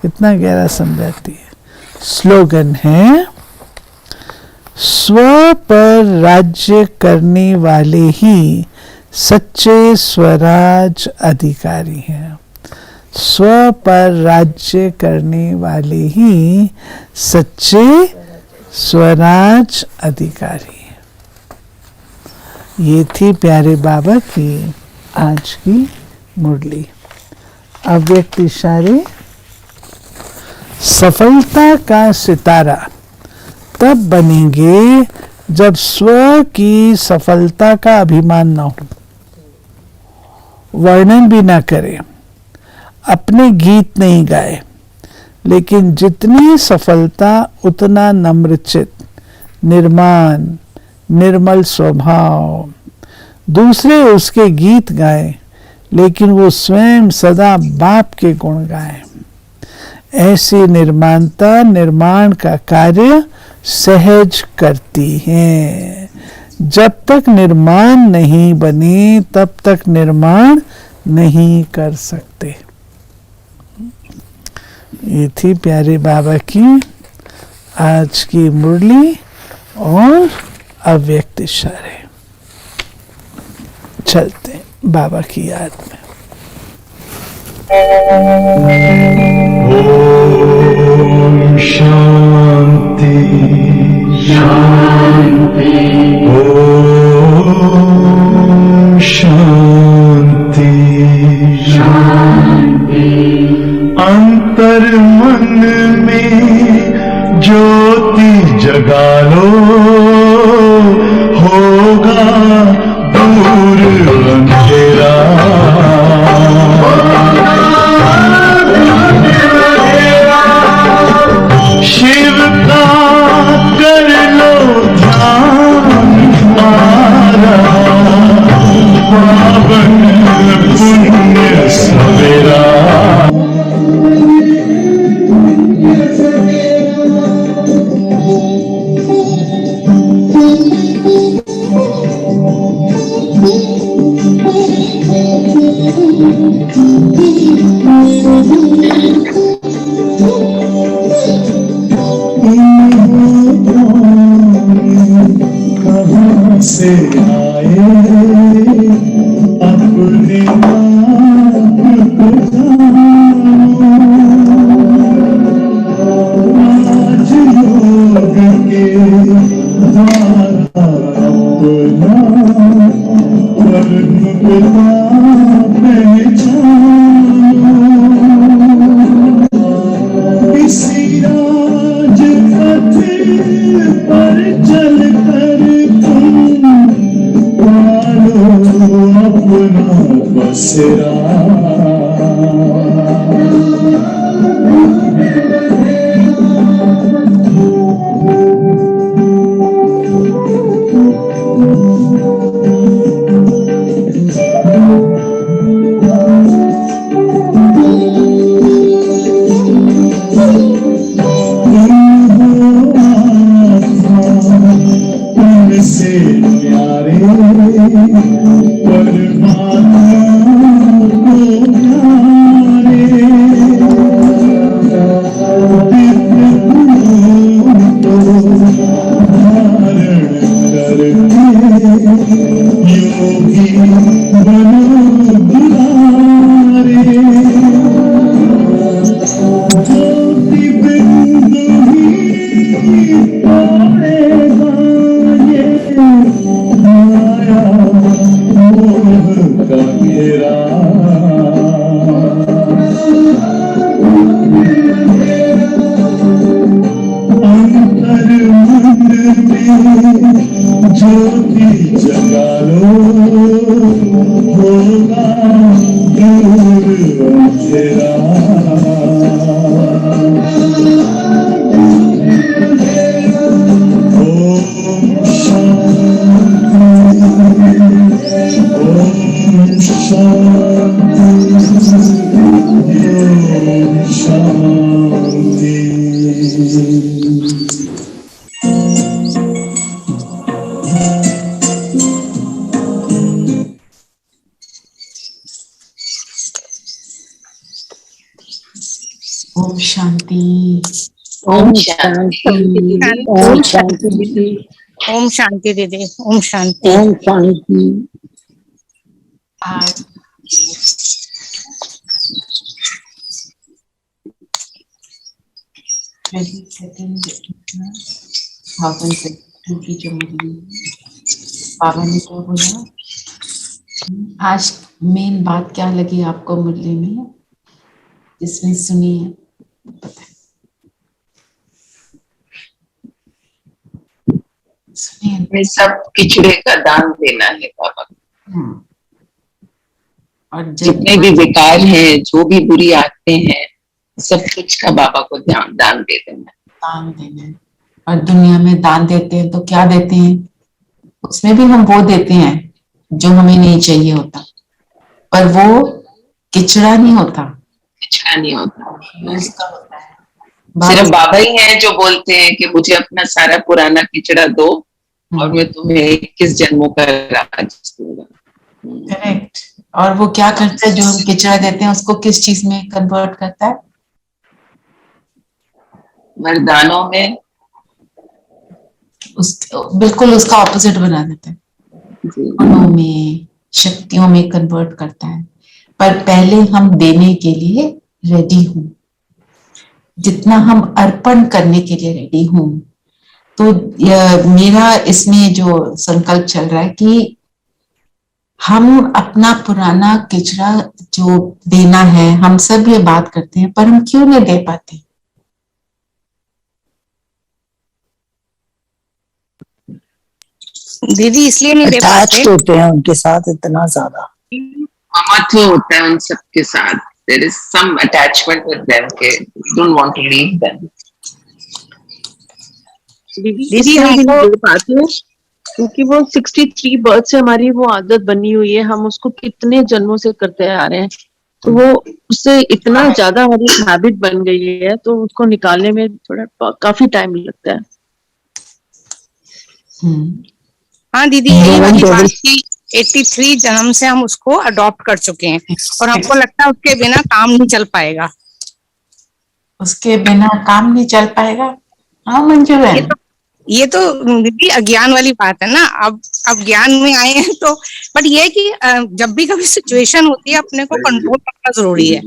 इतना गहरा समझाती है। स्लोगन है, स्व पर राज्य करने वाले ही सच्चे स्वराज अधिकारी हैं। स्व पर राज्य करने वाले ही सच्चे स्वराज अधिकारी हैं। ये थी प्यारे बाबा की आज की मुरली। अव्यक्त इशारे। सफलता का सितारा तब बनेंगे जब स्व की सफलता का अभिमान ना हो, वर्णन भी ना करें, अपने गीत नहीं गाए, लेकिन जितनी सफलता उतना नम्रचित, निर्माण, निर्मल स्वभाव। दूसरे उसके गीत गाए, लेकिन वो स्वयं सदा बाप के गुण गाए। ऐसी निर्माणता निर्माण का कार्य सहज करती है। जब तक निर्माण नहीं बने तब तक निर्माण नहीं कर सकते। ये थी प्यारे बाबा की आज की मुरली और अव्यक्त इशारे। चलते हैं बाबा की याद में। ओम शांति शांति। ओम शांति शांति। अंतर मन में ज्योति जगा लो, होगा दूर अंधेरा। शिव का कर लो ध्यान, मारा पावन पुण्य सवेरा। कहाँ से आए अपने आप को जानो। आज योग के द्वारा अपना परम पिता पहचानो। इसी राज पथ पर चल कर तुम पालो अपना बसेरा। ओम शांति। ओम शांति। ओम शांति दीदी। ओम शांति दीदी। ओम शांति। ओम शांति। आज की जो मुरली बाबा ने क्या बोला, आज मेन बात क्या लगी आपको मुरली में, जिसमें सुनिए सुनिए। मैं सब किचड़े का दान देना है बाबा। और जितने भी विकार हैं, जो भी बुरी आदतें हैं, सब कुछ का बाबा को दान दे देना। दान देना है। और दुनिया में दान देते हैं तो क्या देते हैं, उसमें भी हम वो देते हैं जो हमें नहीं चाहिए होता, पर वो किचड़ा नहीं होता, किचड़ा नहीं होता, उसका होता है। सिर्फ बाबा ही हैं जो बोलते हैं कि मुझे अपना सारा पुराना किचड़ा दो और मैं तुम्हें 21 जन्मों का राज दूंगा। करेक्ट। और वो क्या करता है, जो हम किचड़ा देते हैं उसको किस चीज में कन्वर्ट करता है? वरदानों में। बिल्कुल उसका ऑपोजिट बना देता है, गुणों में, शक्तियों में कन्वर्ट करता है। पर पहले हम देने के लिए रेडी हूं, जितना हम अर्पण करने के लिए रेडी हूं। तो मेरा इसमें जो संकल्प चल रहा है कि हम अपना पुराना किचड़ा जो देना है, हम सब ये बात करते हैं, पर हम क्यों नहीं दे पाते? दीदी इसलिए नहीं दे पाते, अटैच्ड होते हैं उनके साथ इतना ज्यादा, ममत्व होता है उन सबके साथ। There is some attachment with them के we don't want to leave them। दीदी हम नहीं दे पाते हैं क्योंकि वो 63 बर्थ से हमारी वो आदत बनी हुई है, हम उसको कितने जन्मों से करते आ रहे हैं, तो वो उससे इतना ज्यादा हमारी हैबिट बन गई है, तो उसको निकालने में थोड़ा काफी टाइम लगता है। हाँ दीदी, यही वाली बात की 83 जन्म से हम उसको अडॉप्ट कर चुके हैं और हमको लगता है उसके बिना काम नहीं चल पाएगा। उसके बिना काम नहीं चल पाएगा। हाँ मंजू है, ये तो दीदी अज्ञान वाली बात है ना। अब ज्ञान में आए हैं तो, बट ये कि जब भी कभी सिचुएशन होती है अपने को कंट्रोल करना जरूरी है।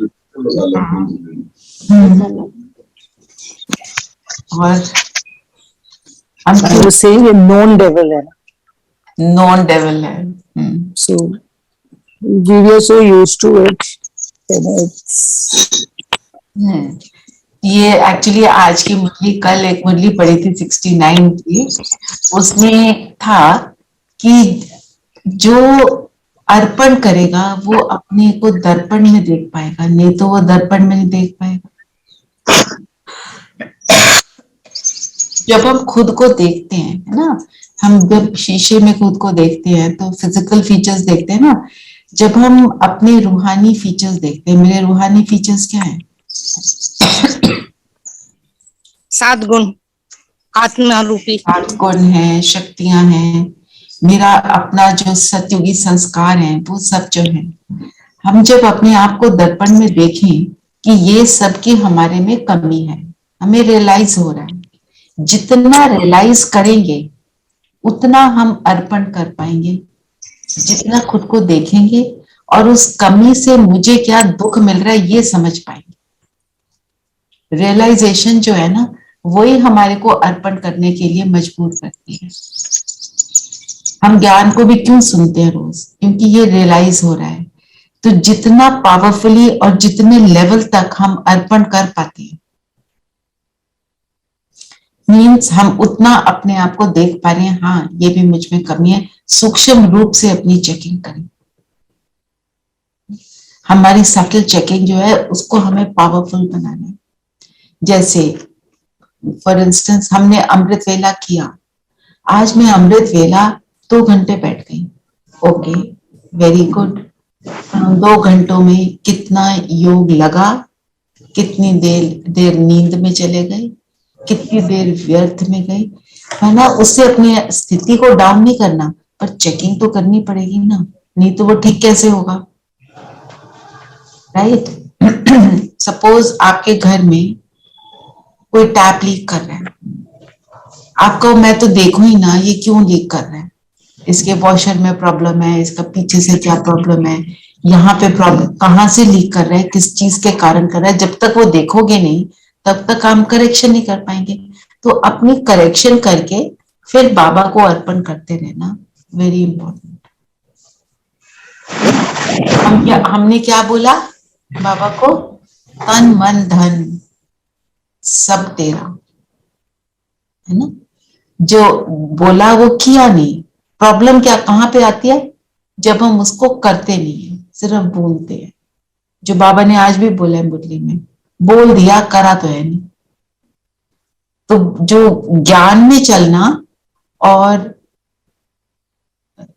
वो से ये नॉन डेविल है, नॉन डेविल है। so we were so used to it and it's ये एक्चुअली आज की मुरली, कल एक मुरली पढ़ी थी 69 की, उसमें था कि जो अर्पण करेगा वो अपने को दर्पण में देख पाएगा, नहीं तो वो दर्पण में नहीं देख पाएगा। जब हम खुद को देखते हैं, है ना, हम जब शीशे में खुद को देखते हैं तो फिजिकल फीचर्स देखते हैं ना, जब हम अपने रूहानी फीचर्स देखते हैं, मेरे रूहानी फीचर्स क्या है? 7 गुण आत्मा रूपी 8 गुण है, शक्तियां हैं, मेरा अपना जो सतयुगी संस्कार है, वो सब जो है, हम जब अपने आप को दर्पण में देखें कि ये सब की हमारे में कमी है, हमें रियलाइज हो रहा है। जितना रियलाइज करेंगे उतना हम अर्पण कर पाएंगे, जितना खुद को देखेंगे और उस कमी से मुझे क्या दुख मिल रहा है ये समझ पाएंगे। रियलाइजेशन जो है ना, वही हमारे को अर्पण करने के लिए मजबूर करती है। हम ज्ञान को भी क्यों सुनते हैं रोज? क्योंकि ये रियलाइज हो रहा है। तो जितना पावरफुली और जितने लेवल तक हम अर्पण कर पाते हैं, मीन्स हम उतना अपने आप को देख पा रहे हैं, हाँ ये भी मुझ में कमी है। सूक्ष्म रूप से अपनी चेकिंग करें। हमारी सटल चेकिंग जो है उसको हमें पावरफुल बनाना है। जैसे फॉर इंस्टेंस हमने अमृत वेला किया, आज मैं अमृत वेला 2 घंटे बैठ गई, ओके वेरी गुड। 2 घंटों में कितना योग लगा, कितनी देर नींद में चले गए, कितनी देर व्यर्थ में गई, है ना। उससे अपनी स्थिति को डाउन नहीं करना, पर चेकिंग तो करनी पड़ेगी ना, नहीं तो वो ठीक कैसे होगा, राइट? सपोज आपके घर में कोई टैप लीक कर रहा है, आपको मैं तो देखूं ही ना ये क्यों लीक कर रहा है, इसके वॉशर में प्रॉब्लम है, इसका पीछे से क्या प्रॉब्लम है, यहाँ पे प्रॉब्लम कहाँ से लीक कर रहा है, किस चीज के कारण कर रहा है, जब तक वो देखोगे नहीं तब तक हम करेक्शन नहीं कर पाएंगे। तो अपनी करेक्शन करके फिर बाबा को अर्पण करते रहना, वेरी इंपॉर्टेंट। हमने क्या बोला बाबा को? तन मन धन सब तेरा, है ना। जो बोला वो किया नहीं। प्रॉब्लम क्या कहाँ पे आती है? जब हम उसको करते नहीं है, सिर्फ बोलते हैं। जो बाबा ने आज भी बोला है मुरली में, बोल दिया करा तो है नहीं। तो जो ज्ञान में चलना और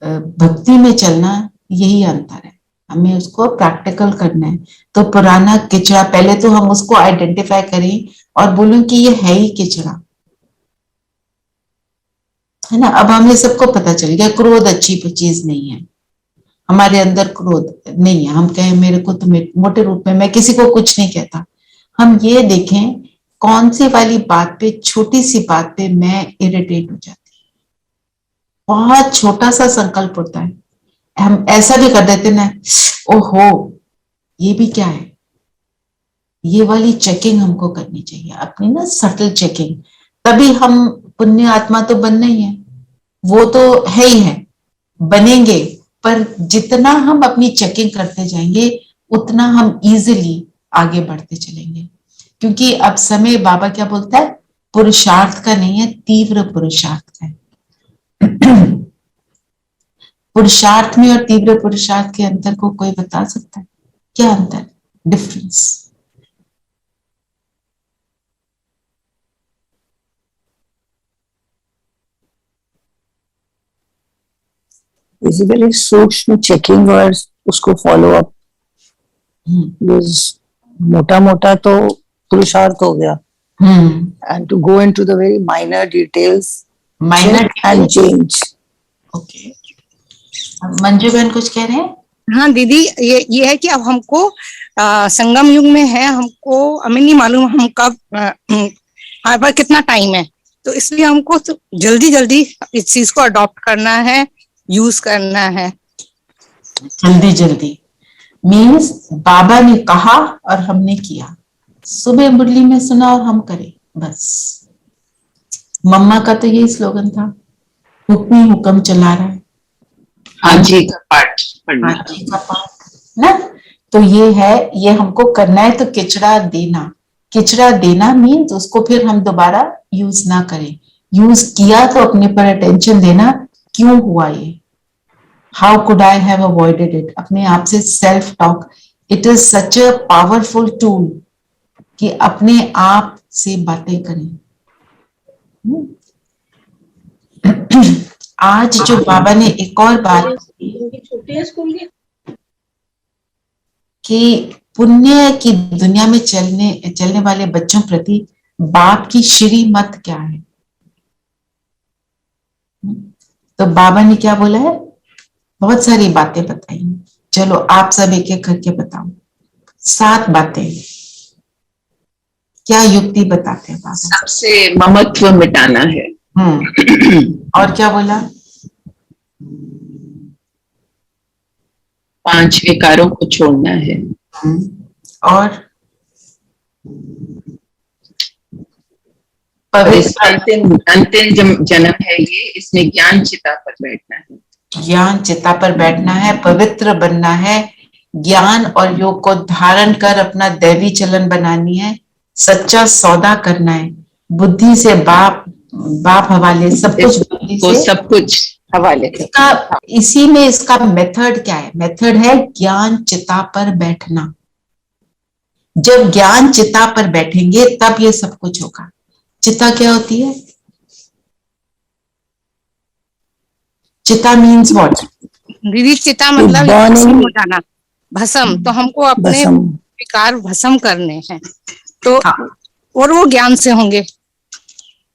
भक्ति में चलना, यही अंतर है। हमें उसको प्रैक्टिकल करना है। तो पुराना किचड़ा, पहले तो हम उसको आइडेंटिफाई करें और बोलूं कि ये है ही किचड़ा, है ना। अब हमें सबको पता चल गया क्रोध अच्छी चीज नहीं है, हमारे अंदर क्रोध नहीं है। हम कहें मेरे को तो मोटे रूप में मैं किसी को कुछ नहीं कहता। हम ये देखें कौन सी वाली बात पे, छोटी सी बात पे मैं इरिटेट हो जाती, बहुत छोटा सा संकल्प होता है, हम ऐसा भी कर देते ना, ओहो ये भी क्या है। ये वाली चेकिंग हमको करनी चाहिए अपनी ना, सटल चेकिंग। तभी हम पुण्य आत्मा तो बनना ही है, वो तो है ही है, बनेंगे। पर जितना हम अपनी चेकिंग करते जाएंगे उतना हम इजीली आगे बढ़ते चलेंगे। क्योंकि अब समय बाबा क्या बोलता है, पुरुषार्थ का नहीं है, तीव्र पुरुषार्थ का है। पुरुषार्थ में और तीव्र पुरुषार्थ के अंतर को कोई बता सकता है? क्या अंतर, डिफरेंस? बेसिकली सूक्ष्म चेकिंग और उसको फॉलो अप। मोटा मोटा तो पुरुषार्थ हो गया, and to go into the very minor details, minor and change. Okay, Manju बहन कुछ कह रहे हैं? हाँ दीदी, ये है कि अब हमको संगम युग में है, हमको हमें नहीं मालूम हम कब हमारे पास कितना टाइम है, तो इसलिए हमको तो जल्दी जल्दी इस चीज को अडॉप्ट करना है, यूज करना है। जल्दी जल्दी मीन्स बाबा ने कहा और हमने किया, सुबह मुरली में सुना और हम करें बस। मम्मा का तो यही स्लोगन था, हुक्म ही हुक्म चला रहा है, हाजी का पाठ पढ़ना, हाजी का पाठ ना। तो ये है, ये हमको करना है। तो किचड़ा देना, किचड़ा देना मीन्स उसको फिर हम दोबारा यूज ना करें। यूज किया तो अपने पर अटेंशन देना, क्यों हुआ ये, how could I have avoided it. अपने आप से self talk, it is such a powerful tool कि अपने आप से बातें करें। आज जो बाबा ने एक और बात की कि पुण्य की दुनिया में चलने वाले बच्चों प्रति बाप की श्रीमत क्या है। तो बाबा ने क्या बोला है, बहुत सारी बातें बताई। चलो आप सब एक एक करके बताओ, 7 बातें। क्या युक्ति बताते हैं बाबा? सबसे ममत्व मिटाना है। और क्या बोला? 5 विकारों को छोड़ना है। और अंतिम जन्म है ये, इसमें ज्ञान चिता पर बैठना है। ज्ञान चिता पर बैठना है, पवित्र बनना है, ज्ञान और योग को धारण कर अपना दैवी चलन बनानी है, सच्चा सौदा करना है, बुद्धि से बाप हवाले, सब कुछ बुद्धि से, सब कुछ हवाले। इसका इसी में इसका मेथड क्या है? मेथड है ज्ञान चिता पर बैठना। जब ज्ञान चिता पर बैठेंगे तब ये सब कुछ होगा। चिता क्या होती है? चिता मीन्स व्हाट दीदी? चिता मतलब भस्म हो जाना, भस्म। तो हमको अपने विकार भस्म करने हैं, तो और वो ज्ञान से होंगे।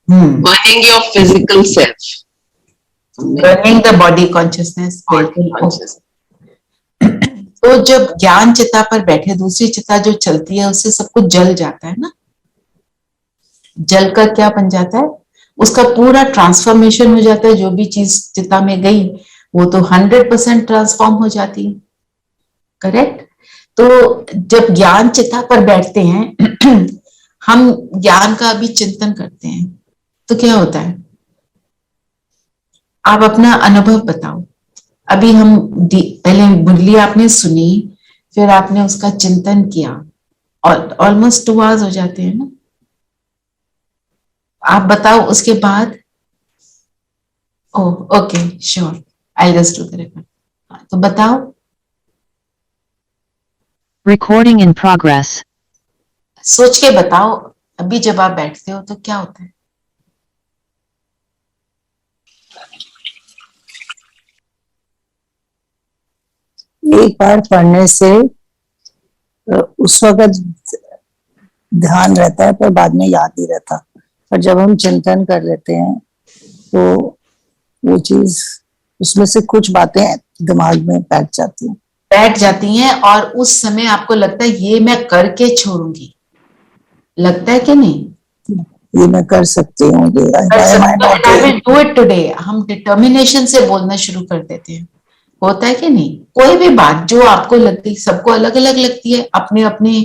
Burning your physical self, burning the body consciousness. तो जब ज्ञान चिता पर बैठे, दूसरी चिता जो चलती है उससे सब कुछ जल जाता है ना, जल कर क्या बन जाता है, उसका पूरा ट्रांसफॉर्मेशन हो जाता है। जो भी चीज चिता में गई वो तो 100% ट्रांसफॉर्म हो जाती है, करेक्ट। तो जब ज्ञान चिता पर बैठते हैं हम ज्ञान का अभी चिंतन करते हैं, तो क्या होता है, आप अपना अनुभव बताओ। अभी हम पहले मुरली आपने सुनी, फिर आपने उसका चिंतन किया, और ऑलमोस्ट 2 आवर्स हो जाते हैं ना। आप बताओ उसके बाद। Oh okay, sure, I just do the record. तो बताओ। Recording in progress. सोच के बताओ, अभी जब आप बैठते हो तो क्या होता है? एक बार पढ़ने से उस वक्त ध्यान रहता है पर बाद में याद नहीं रहता, पर जब हम चिंतन कर लेते हैं तो वो चीज, उसमें से कुछ बातें दिमाग में बैठ जाती हैं। और उस समय आपको लगता है ये मैं करके छोड़ूंगी, लगता है कि नहीं? ये मैं कर सकती हूँ, डू इट टुडे। हम डिटर्मिनेशन से बोलना शुरू कर देते हैं, होता है कि नहीं? कोई भी बात जो आपको लगती, सबको अलग अलग लगती है, अपने अपने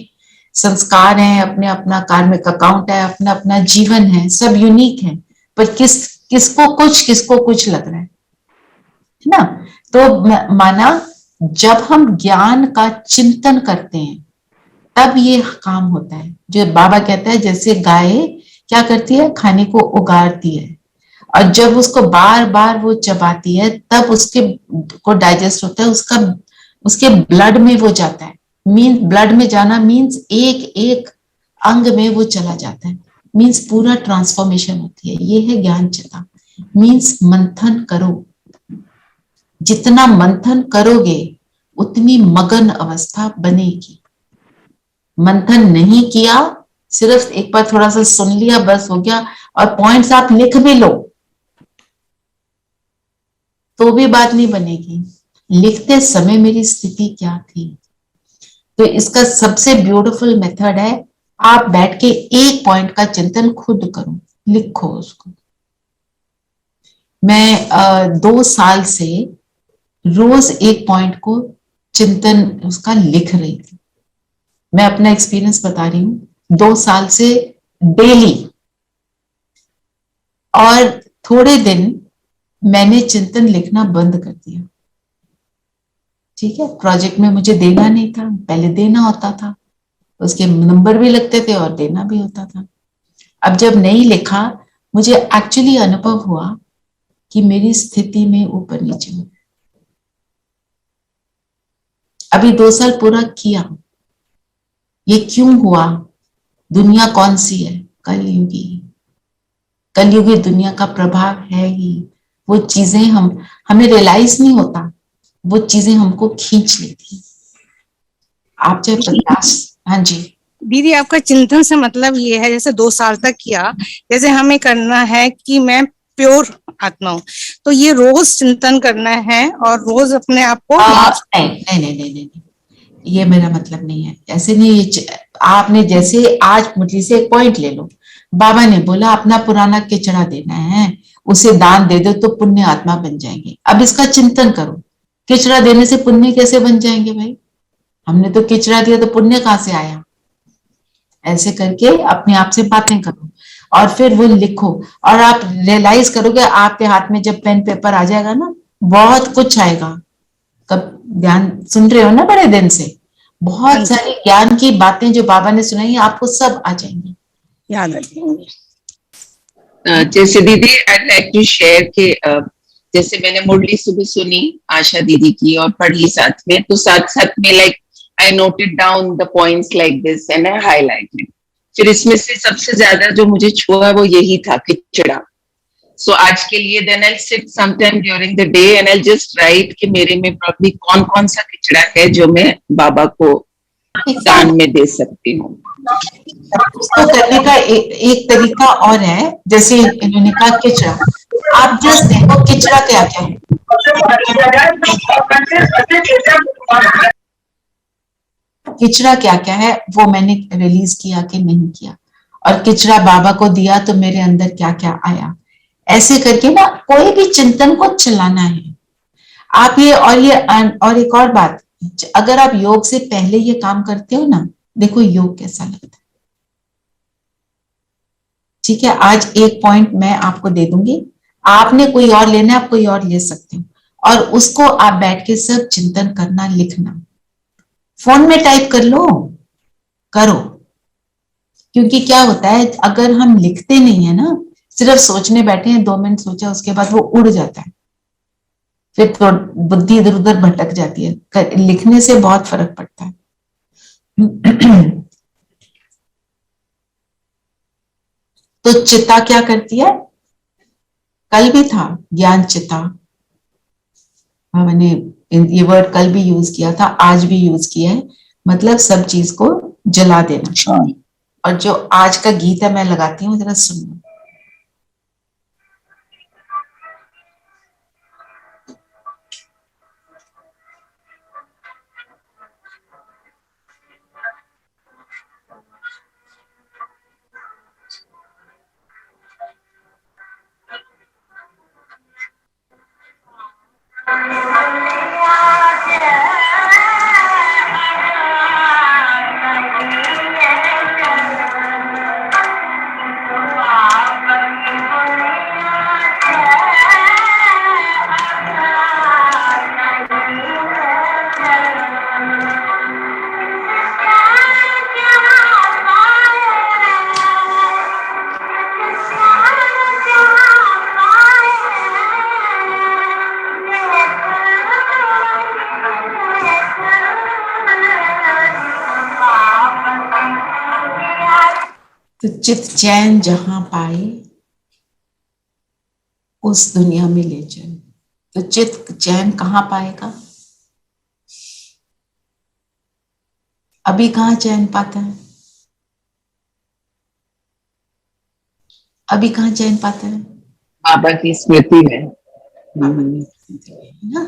संस्कार हैं, अपने अपना कार्मिक अकाउंट है, अपना अपना जीवन है, सब यूनिक है, पर किसको कुछ लग रहा है ना। तो माना जब हम ज्ञान का चिंतन करते हैं तब ये काम होता है, जो बाबा कहता है जैसे गाय क्या करती है, खाने को उगाड़ती है, और जब उसको बार बार वो चबाती है तब उसके को डाइजेस्ट होता है, उसके ब्लड में वो जाता है। मीन्स ब्लड में जाना मीन्स एक एक अंग में वो चला जाता है, मीन्स पूरा ट्रांसफॉर्मेशन होती है। ये है ज्ञान चिता। मीन्स मंथन करो, जितना मंथन करोगे उतनी मगन अवस्था बनेगी। मंथन नहीं किया, सिर्फ एक बार थोड़ा सा सुन लिया, बस हो गया, और पॉइंट्स आप लिख भी लो तो भी बात नहीं बनेगी। लिखते समय मेरी स्थिति क्या थी? तो इसका सबसे ब्यूटीफुल मेथड है, आप बैठ के एक पॉइंट का चिंतन खुद करो, लिखो उसको। मैं 2 साल से रोज एक पॉइंट को चिंतन उसका लिख रही थी। मैं अपना एक्सपीरियंस बता रही हूँ, 2 साल से डेली। और थोड़े दिन मैंने चिंतन लिखना बंद कर दिया, ठीक है। प्रोजेक्ट में मुझे देना नहीं था, पहले देना होता था, उसके नंबर भी लगते थे और देना भी होता था। अब जब नहीं लिखा, मुझे एक्चुअली अनुभव हुआ कि मेरी स्थिति में ऊपर नीचे हो। अभी 2 साल पूरा किया। ये क्यों हुआ? दुनिया कौन सी है? कलयुगी। कलयुगी दुनिया का प्रभाव है ही। वो चीजें हमें रियलाइज नहीं होता, वो चीजें हमको खींच लेती। आप चाहे प्रयास। हाँ जी दीदी, आपका चिंतन से मतलब ये है, जैसे 2 साल तक किया, जैसे हमें करना है कि मैं प्योर आत्मा हूँ, तो ये रोज चिंतन करना है और रोज अपने आप को नहीं, ये मेरा मतलब नहीं है, ऐसे नहीं। ये आपने जैसे आज मुझे से एक पॉइंट ले लो, बाबा ने बोला अपना पुराना किचड़ा देना है, उसे दान दे दो तो पुण्य आत्मा बन जाएंगे। अब इसका चिंतन करो, किचड़ा देने से पुण्य कैसे बन जाएंगे भाई? हमने तो किचड़ा दिया तो पुण्य कहां से आया? ऐसे करके अपने आप से बातें करो और फिर वो लिखो, और आप रियलाइज करोगे आपके हाथ में जब पेन पेपर आ जाएगा ना, बहुत कुछ आएगा। कब ध्यान सुन रहे हो ना बड़े दिन से, बहुत सारी ज्ञान की बातें जो बाबा ने सुनाई आपको सब आ जाएंगी, याद रखेंगे। जैसे दीदी आई लाइक टू शेयर के जैसे मैंने मुरली सुबह सुनी आशा दीदी की और पढ़ी साथ में, तो साथ साथ में like I noted down the points like this and I highlighted. फिर इसमें से सबसे ज्यादा जो मुझे छुआ वो यही था, किचड़ा। सो आज के लिए then I sit sometime during the day and I just write कि मेरे में प्रॉब्ली कौन कौन सा किचड़ा है जो मैं बाबा को दान में दे सकती हूँ। उसको करने का एक तरीका और है, जैसे इन्होंने कहा किचड़ा, आप जस्ट देखो किचड़ा क्या क्या है। किचरा क्या क्या है वो मैंने रिलीज किया कि नहीं किया, और किचरा बाबा को दिया तो मेरे अंदर क्या क्या आया। ऐसे करके ना कोई भी चिंतन को चलाना है आप। और एक और बात, अगर आप योग से पहले ये काम करते हो ना, देखो योग कैसा लगता है। ठीक है, आज एक पॉइंट मैं आपको दे दूंगी, आपने कोई और लेना है आप कोई और ले सकते हो, और उसको आप बैठ के सब चिंतन करना, लिखना, फोन में टाइप कर लो, करो। क्योंकि क्या होता है अगर हम लिखते नहीं है ना, सिर्फ सोचने बैठे हैं, 2 मिनट सोचा उसके बाद वो उड़ जाता है, फिर तो बुद्धि इधर उधर भटक जाती है। लिखने से बहुत फर्क पड़ता है। तो चिता क्या करती है, कल भी था ज्ञान चिता, मैंने ये वर्ड कल भी यूज किया था, आज भी यूज किया है, मतलब सब चीज को जला देना। और जो आज का गीत है मैं लगाती हूँ, जरा सुनो। तो चित चैन जहां पाए उस दुनिया में ले जाए। तो चित चैन कहां पाएगा, अभी कहां चैन पाता है, अभी कहां चैन पाता है, बाबा की स्मृति में। ना।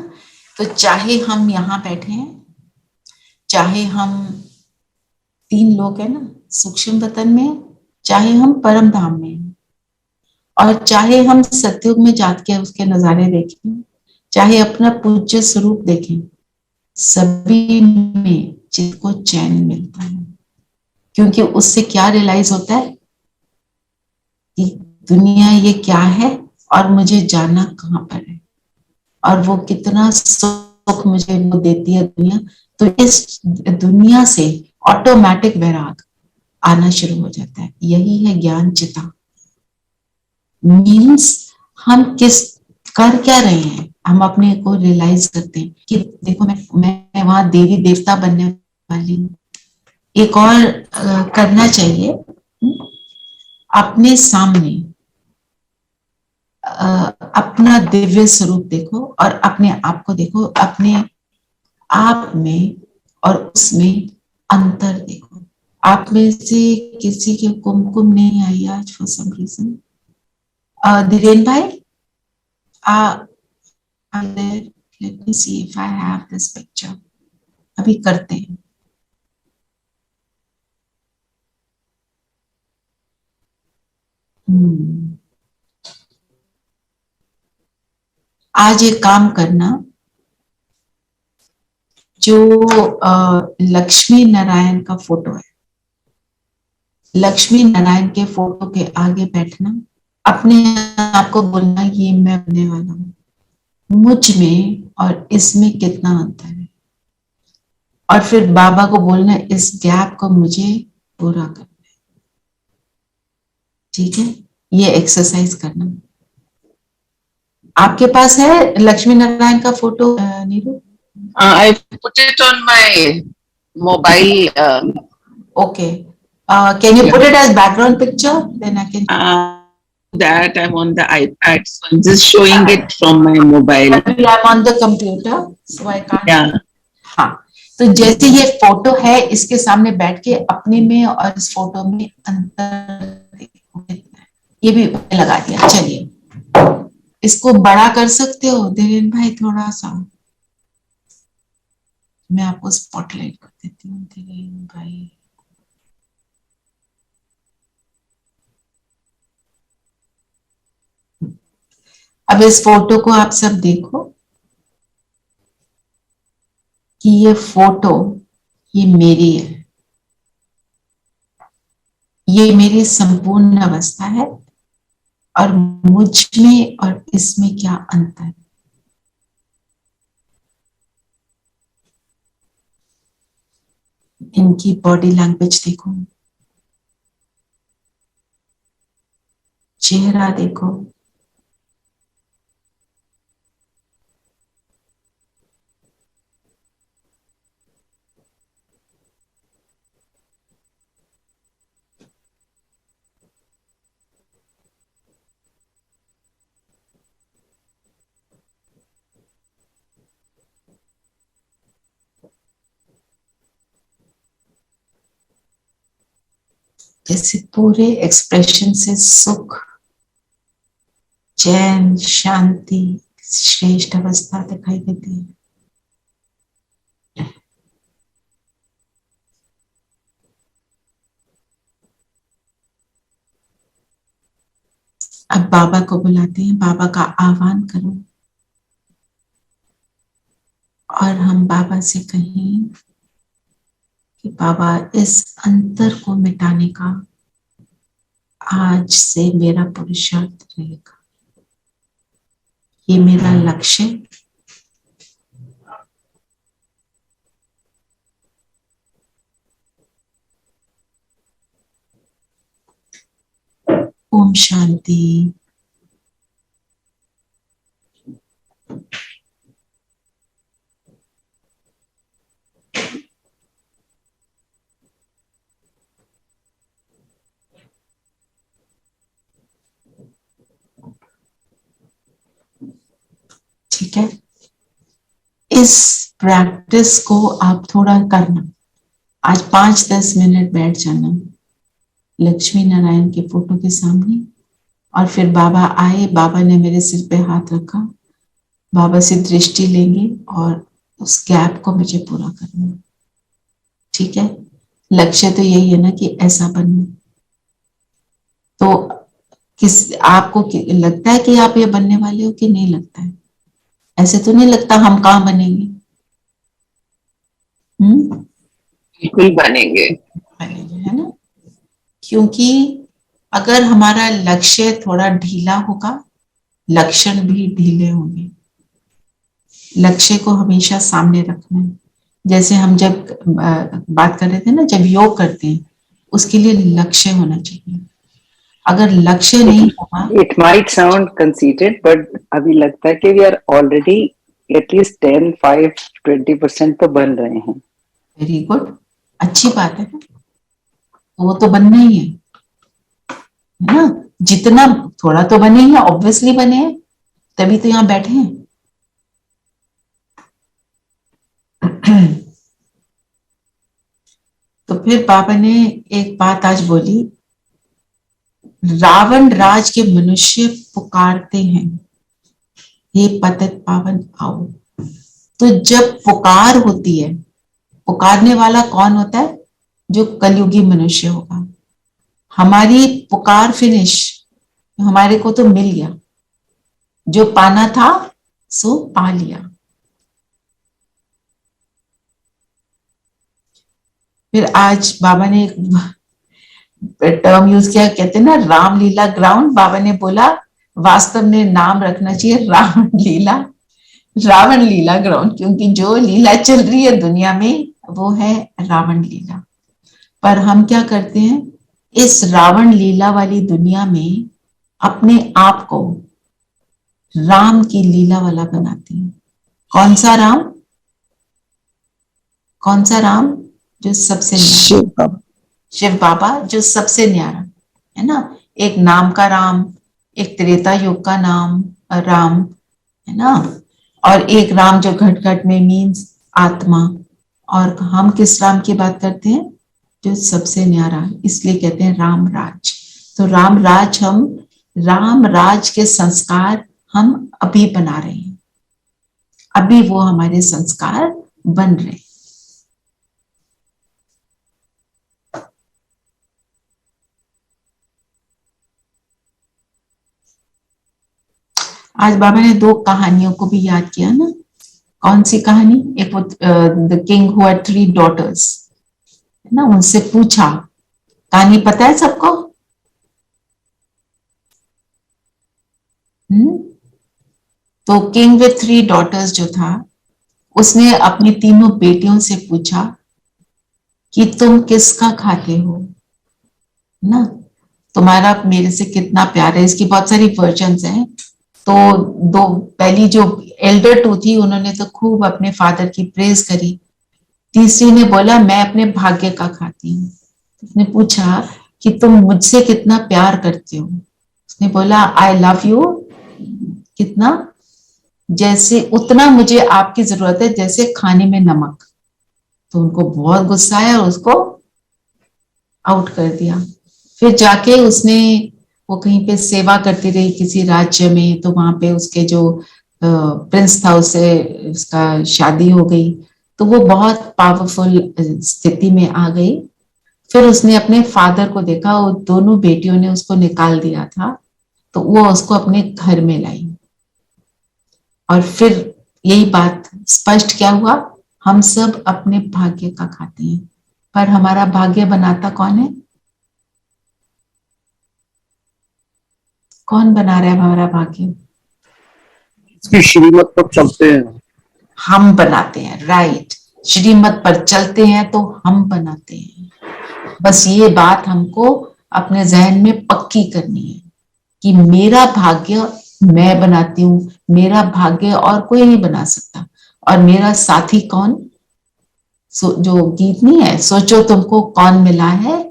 तो चाहे हम यहाँ बैठे हैं, चाहे हम 3 लोग हैं ना सूक्ष्म वतन में, चाहे हम परम धाम में हैं, और चाहे हम सतयुग में जाके उसके नजारे देखें, चाहे अपना पूज्य स्वरूप देखें, सभी में चित्त को चैन मिलता है। क्योंकि उससे क्या रियलाइज होता है कि दुनिया ये क्या है और मुझे जाना कहाँ पर है, और वो कितना सुख मुझे वो देती है दुनिया। तो इस दुनिया से ऑटोमेटिक वैराग आना शुरू हो जाता है। यही है ज्ञान चिता। मीन्स हम किस कर क्या रहे हैं, हम अपने को रियलाइज करते हैं कि देखो मैं वहां देवी देवता बनने वाली हूँ। एक और करना चाहिए, अपने सामने अपना दिव्य स्वरूप देखो और अपने आप को देखो, अपने आप में और उसमें अंतर देखो। आप में से किसी के कुमकुम नहीं आई आज फॉर सम रीजन। धीरेन भाई, let me see if I have this picture. अभी करते हैं। आज एक काम करना, जो लक्ष्मी नारायण का फोटो है, लक्ष्मी नारायण के फोटो के आगे बैठना, अपने आप को बोलना ये मैं बनने वाला हूं, मुझ में और इसमें कितना अंतर है, और फिर बाबा को बोलना इस गैप को मुझे पूरा करना है। ठीक है, ये एक्सरसाइज करना। आपके पास है लक्ष्मी नारायण का photo Neeru? I put it on my mobile. Okay. Can you put it as background picture? Then I can. That I'm on the iPad, so I'm just showing it from my mobile. I'm on the computer, so I can't. Yeah. हाँ, तो जैसे ये photo है, इसके सामने बैठ के अपने में और इस फोटो में अंतर ये भी लगा दिया। चलिए, इसको बड़ा कर सकते हो धीरेन भाई थोड़ा सा, मैं आपको स्पॉटलाइट देती हूँ तेरे भाई। अब इस फोटो को आप सब देखो कि ये फोटो ये मेरी है, ये मेरी संपूर्ण अवस्था है और मुझ में और इसमें क्या अंतर है। इनकी बॉडी लैंग्वेज देखो, चेहरा देखो, जैसे पूरे एक्सप्रेशन से सुख, चैन, शांति, श्रेष्ठ अवस्था दिखाई देती है। अब बाबा को बुलाते हैं, बाबा का आह्वान करो और हम बाबा से कहें कि बाबा इस अंतर को मिटाने का आज से मेरा पुरुषार्थ रहेगा, ये मेरा लक्ष्य। ओम शांति। ठीक है, इस प्रैक्टिस को आप थोड़ा करना। आज 5-10 मिनट बैठ जाना लक्ष्मी नारायण के फोटो के सामने और फिर बाबा आए, बाबा ने मेरे सिर पे हाथ रखा, बाबा से दृष्टि लेंगे और उस गैप को मुझे पूरा करना। ठीक है, लक्ष्य तो यही है ना कि ऐसा बनना। तो किस आपको लगता है कि आप ये बनने वाले हो कि नहीं लगता है? ऐसे तो नहीं लगता हम कहाँ बनेंगे? बिल्कुल बनेंगे, है ना? क्योंकि अगर हमारा लक्ष्य थोड़ा ढीला होगा, लक्षण भी ढीले होंगे। लक्ष्य को हमेशा सामने रखना है। जैसे हम जब बात कर रहे थे ना, जब योग करते हैं उसके लिए लक्ष्य होना चाहिए। अगर लक्ष्य नहीं होगा, It might sound conceited, but अभी लगता है कि we are already at least 10, 5, 20% तो बन रहे हैं। वेरी गुड, अच्छी बात है। तो वो तो बनना ही है ना? जितना थोड़ा तो बने ही, ऑब्वियसली बने हैं, तभी तो यहाँ बैठे हैं। तो फिर बाबा ने एक बात आज बोली, रावण राज के मनुष्य पुकारते हैं, हे पतित पावन आओ। तो जब पुकार होती है, पुकारने वाला कौन होता है? जो कलयुगी मनुष्य होगा। हमारी पुकार फिनिश, हमारे को तो मिल गया, जो पाना था सो पा लिया। फिर आज बाबा ने एक टर्म यूज किया, कहते हैं ना रामलीला ग्राउंड। बाबा ने बोला वास्तव में नाम रखना चाहिए रावण लीला ग्राउंड, क्योंकि जो लीला चल रही है दुनिया में वो है रावण लीला। पर हम क्या करते हैं, इस रावण लीला वाली दुनिया में अपने आप को राम की लीला वाला बनाते हैं। कौन सा राम? कौन सा राम? जो सबसे शिव बाबा। शिव बाबा, जो सबसे न्यारा है ना। एक नाम का राम, एक त्रेता युग का नाम राम है ना, और एक राम जो घट घट में मीन्स आत्मा। और हम किस राम की बात करते हैं? जो सबसे न्यारा, इसलिए कहते हैं राम राज। तो राम राज, हम राम राज के संस्कार हम अभी बना रहे हैं, अभी वो हमारे संस्कार बन रहे हैं। आज बाबा ने दो कहानियों को भी याद किया ना। कौन सी कहानी? एक वो the king who had three daughters, है ना, उनसे पूछा। कहानी पता है सबको? हम्म। तो किंग विथ थ्री डॉटर्स जो था, उसने अपनी तीनों बेटियों से पूछा कि तुम किसका खाते हो, ना, तुम्हारा मेरे से कितना प्यार है। इसकी बहुत सारी वर्जन्स हैं। तो दो, पहली जो एल्डर टू थी, उन्होंने तो खूब अपने फादर की प्रेज करी। तीसरी ने बोला मैं अपने भाग्य का खाती हूँ। उसने पूछा कि तुम मुझसे कितना प्यार करते हो। उसने बोला आई लव यू, कितना, जैसे उतना मुझे आपकी जरूरत है जैसे खाने में नमक। तो उनको बहुत गुस्सा आया और उसको आउट कर दिया। फिर जाके उसने, वो कहीं पे सेवा करती रही किसी राज्य में, तो वहां पे उसके जो प्रिंस था उससे उसका शादी हो गई। तो वो बहुत पावरफुल स्थिति में आ गई। फिर उसने अपने फादर को देखा, वो दोनों बेटियों ने उसको निकाल दिया था, तो वो उसको अपने घर में लाई। और फिर यही बात स्पष्ट क्या हुआ, हम सब अपने भाग्य का खाते हैं, पर हमारा भाग्य बनाता कौन है? कौन बना रहा है हमारा भाग्य? इसकी श्रीमत पर चलते हैं। हम बनाते हैं, राइट। श्रीमत पर चलते हैं तो हम बनाते हैं। बस ये बात हमको अपने जहन में पक्की करनी है कि मेरा भाग्य मैं बनाती हूँ, मेरा भाग्य और कोई नहीं बना सकता। और मेरा साथी कौन? जो गीत नहीं है, सोचो तुमको कौन मिला है,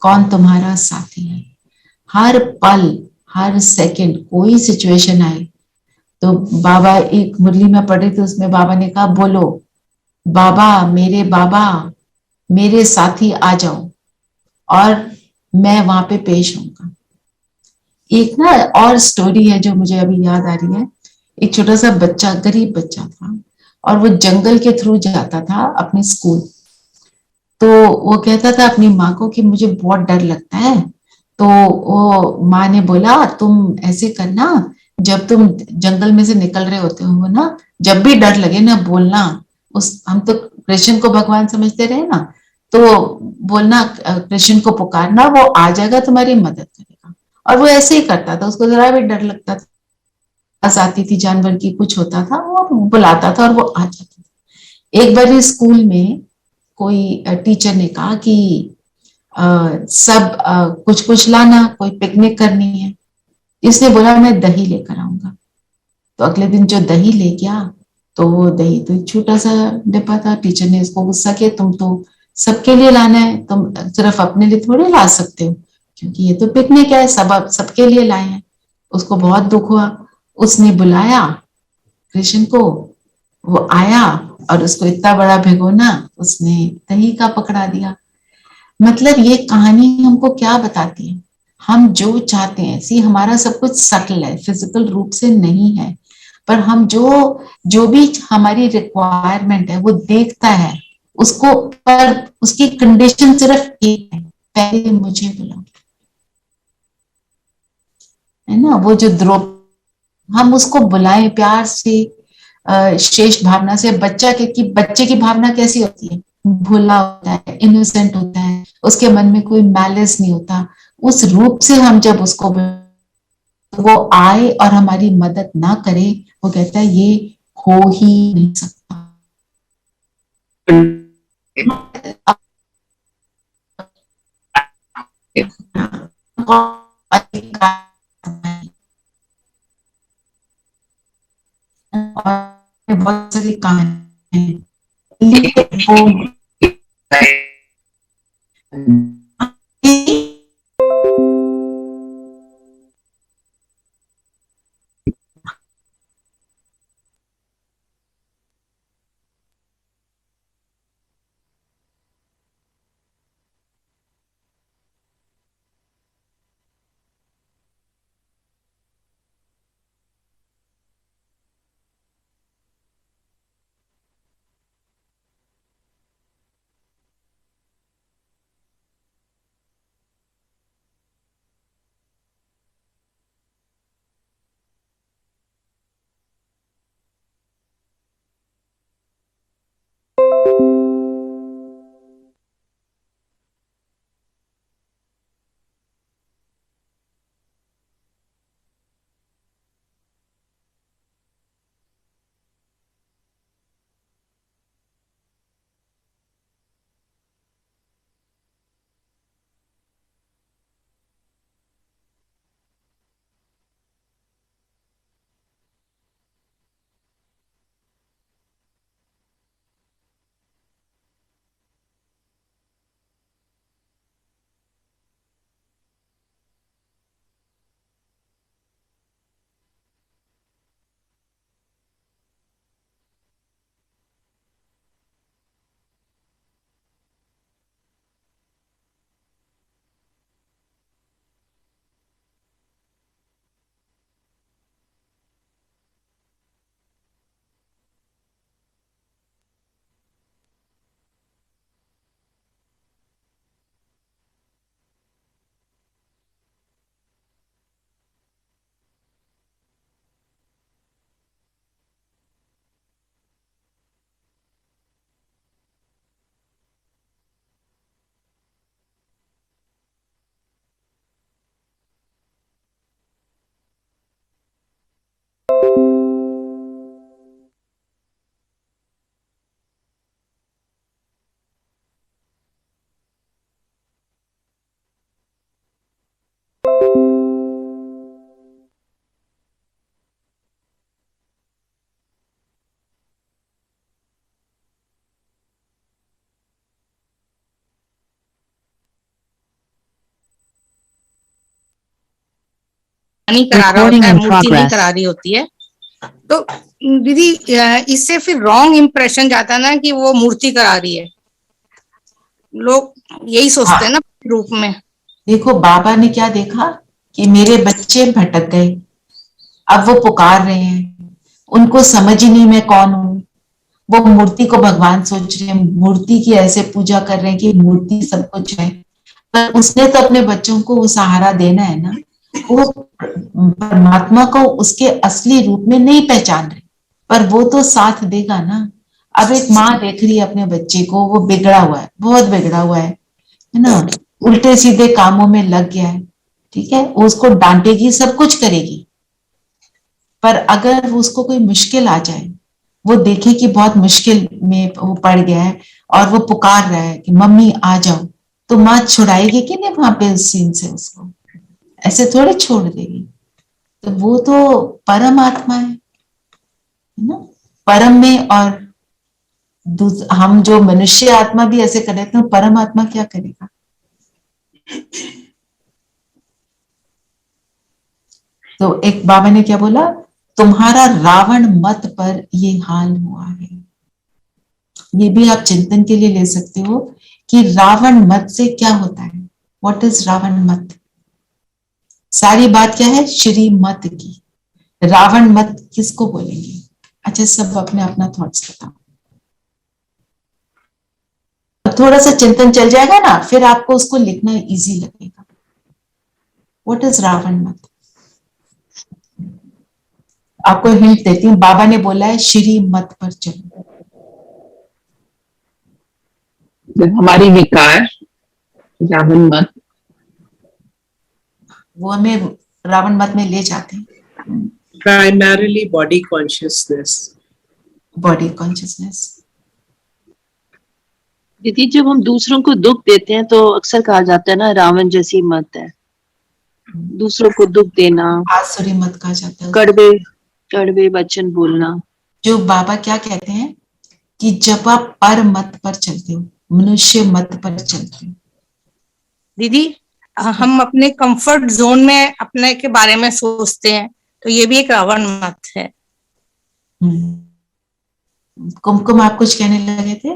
कौन तुम्हारा साथी है। हर पल, हर सेकंड कोई सिचुएशन आए, तो बाबा, एक मुरली में पढ़ी थी, उसमें बाबा ने कहा बोलो बाबा मेरे साथी आ जाओ, और मैं वहां पे पेश होऊंगा। एक ना और स्टोरी है जो मुझे अभी याद आ रही है। एक छोटा सा बच्चा, गरीब बच्चा था, और वो जंगल के थ्रू जाता था अपने स्कूल। तो वो कहता था अपनी माँ को कि मुझे बहुत डर लगता है। तो वो माँ ने बोला तुम ऐसे करना, जब तुम जंगल में से निकल रहे होते हो ना, जब भी डर लगे ना बोलना, उस हम तो कृष्ण को भगवान समझते रहे ना, तो बोलना, कृष्ण को पुकारना, वो आ जाएगा, तुम्हारी मदद करेगा। और वो ऐसे ही करता था, उसको जरा भी डर लगता था, आवाज आती थी जानवर की, कुछ होता था, वो बुलाता था और वो आ जाता था। एक बार स्कूल में कोई टीचर ने कहा कि सब कुछ कुछ लाना, कोई पिकनिक करनी है। इसने बोला मैं दही लेकर आऊंगा। तो अगले दिन जो दही ले गया, तो वो दही तो एक छोटा सा डिब्बा था। टीचर ने इसको गुस्सा किया, तुम तो सबके लिए लाना है, तुम सिर्फ अपने लिए थोड़ी ला सकते हो, क्योंकि ये तो पिकनिक है, सब सबके लिए लाए हैं। उसको बहुत दुख हुआ। उसने बुलाया कृष्ण को, वो आया, और उसको इतना बड़ा भिगोना उसने दही का पकड़ा दिया। मतलब ये कहानी हमको क्या बताती है? हम जो चाहते हैं, सी हमारा सब कुछ सटल है, फिजिकल रूप से नहीं है, पर हम जो जो भी हमारी रिक्वायरमेंट है वो देखता है उसको, पर उसकी कंडीशन सिर्फ एक है, पहले मुझे बुलाओ, है ना। वो जो द्रो, हम उसको बुलाएं प्यार से, शेष भावना से। बच्चा के कि बच्चे की भावना कैसी होती है? भोला होता है, इनोसेंट होता है, उसके मन में कोई मैलिस नहीं होता। उस रूप से हम जब उसको, वो आए और हमारी मदद ना करे, वो कहता है ये हो ही नहीं सकता। और बहुत सारी कहानी वो नहीं करा रहा Recording होता है, in मूर्ति नहीं progress. करा रही होती है, तो दीदी इससे फिर रॉन्ग इम्प्रेशन जाता है ना कि वो मूर्ति करा रही है, लोग यही सोचते हैं ना रूप में। देखो बाबा ने क्या देखा कि मेरे बच्चे भटक गए, अब वो पुकार रहे हैं, उनको समझ ही नहीं मैं कौन हूं, वो मूर्ति को भगवान सोच रहे हैं, मूर्ति की ऐसे पूजा कर रहे हैं कि मूर्ति सब कुछ है, पर उसने तो अपने बच्चों को वो सहारा देना है ना, वो परमात्मा को उसके असली रूप में नहीं पहचान रहे, पर वो तो साथ देगा ना। अब एक माँ देख रही है अपने बच्चे को, वो बिगड़ा हुआ है, बहुत बिगड़ा हुआ है ना, उल्टे सीधे कामों में लग गया है, ठीक है, वो उसको डांटेगी, सब कुछ करेगी, पर अगर उसको कोई मुश्किल आ जाए, वो देखे कि बहुत मुश्किल में वो पड़ गया है और वो पुकार रहा है कि मम्मी आ जाओ, तो माँ छुड़ाएगी कि नहीं वहां पे उस सीन से, उसको ऐसे थोड़े छोड़ देगी। तो वो तो परम आत्मा है ना, परम में, और हम जो मनुष्य आत्मा भी ऐसे कर लेते हैं, परम आत्मा क्या करेगा। तो एक बाबा ने क्या बोला, तुम्हारा रावण मत पर ये हाल हुआ है। ये भी आप चिंतन के लिए ले सकते हो कि रावण मत से क्या होता है, व्हाट इज रावण मत। सारी बात क्या है, श्री मत की, रावण मत किसको बोलेंगे। अच्छा, सब अपने अपना थॉट्स बताओ, थोड़ा सा चिंतन चल जाएगा ना, फिर आपको उसको लिखना इजी लगेगा। व्हाट इज रावण मत। आपको हिंट देती हूँ, बाबा ने बोला है श्री मत पर चलो। हमारी विकार, रावण मत, वो हमें रावण मत में ले जाते हैं। Primarily body consciousness. Body consciousness. दीदी जब हम दूसरों को दुख देते हैं तो अक्सर कहा जाता है ना रावण जैसी मत है, दूसरों को दुख देना, आसुरी मत कहा जाता है। कड़वे कड़वे वचन बोलना। जो बाबा क्या कहते हैं कि जब आप पर मत पर चलते हो, मनुष्य मत पर चलते हो। दीदी हम अपने कंफर्ट जोन में अपने के बारे में सोचते हैं, तो ये भी एक रावण मत है। कुमकुम आप कुछ कहने लगे थे।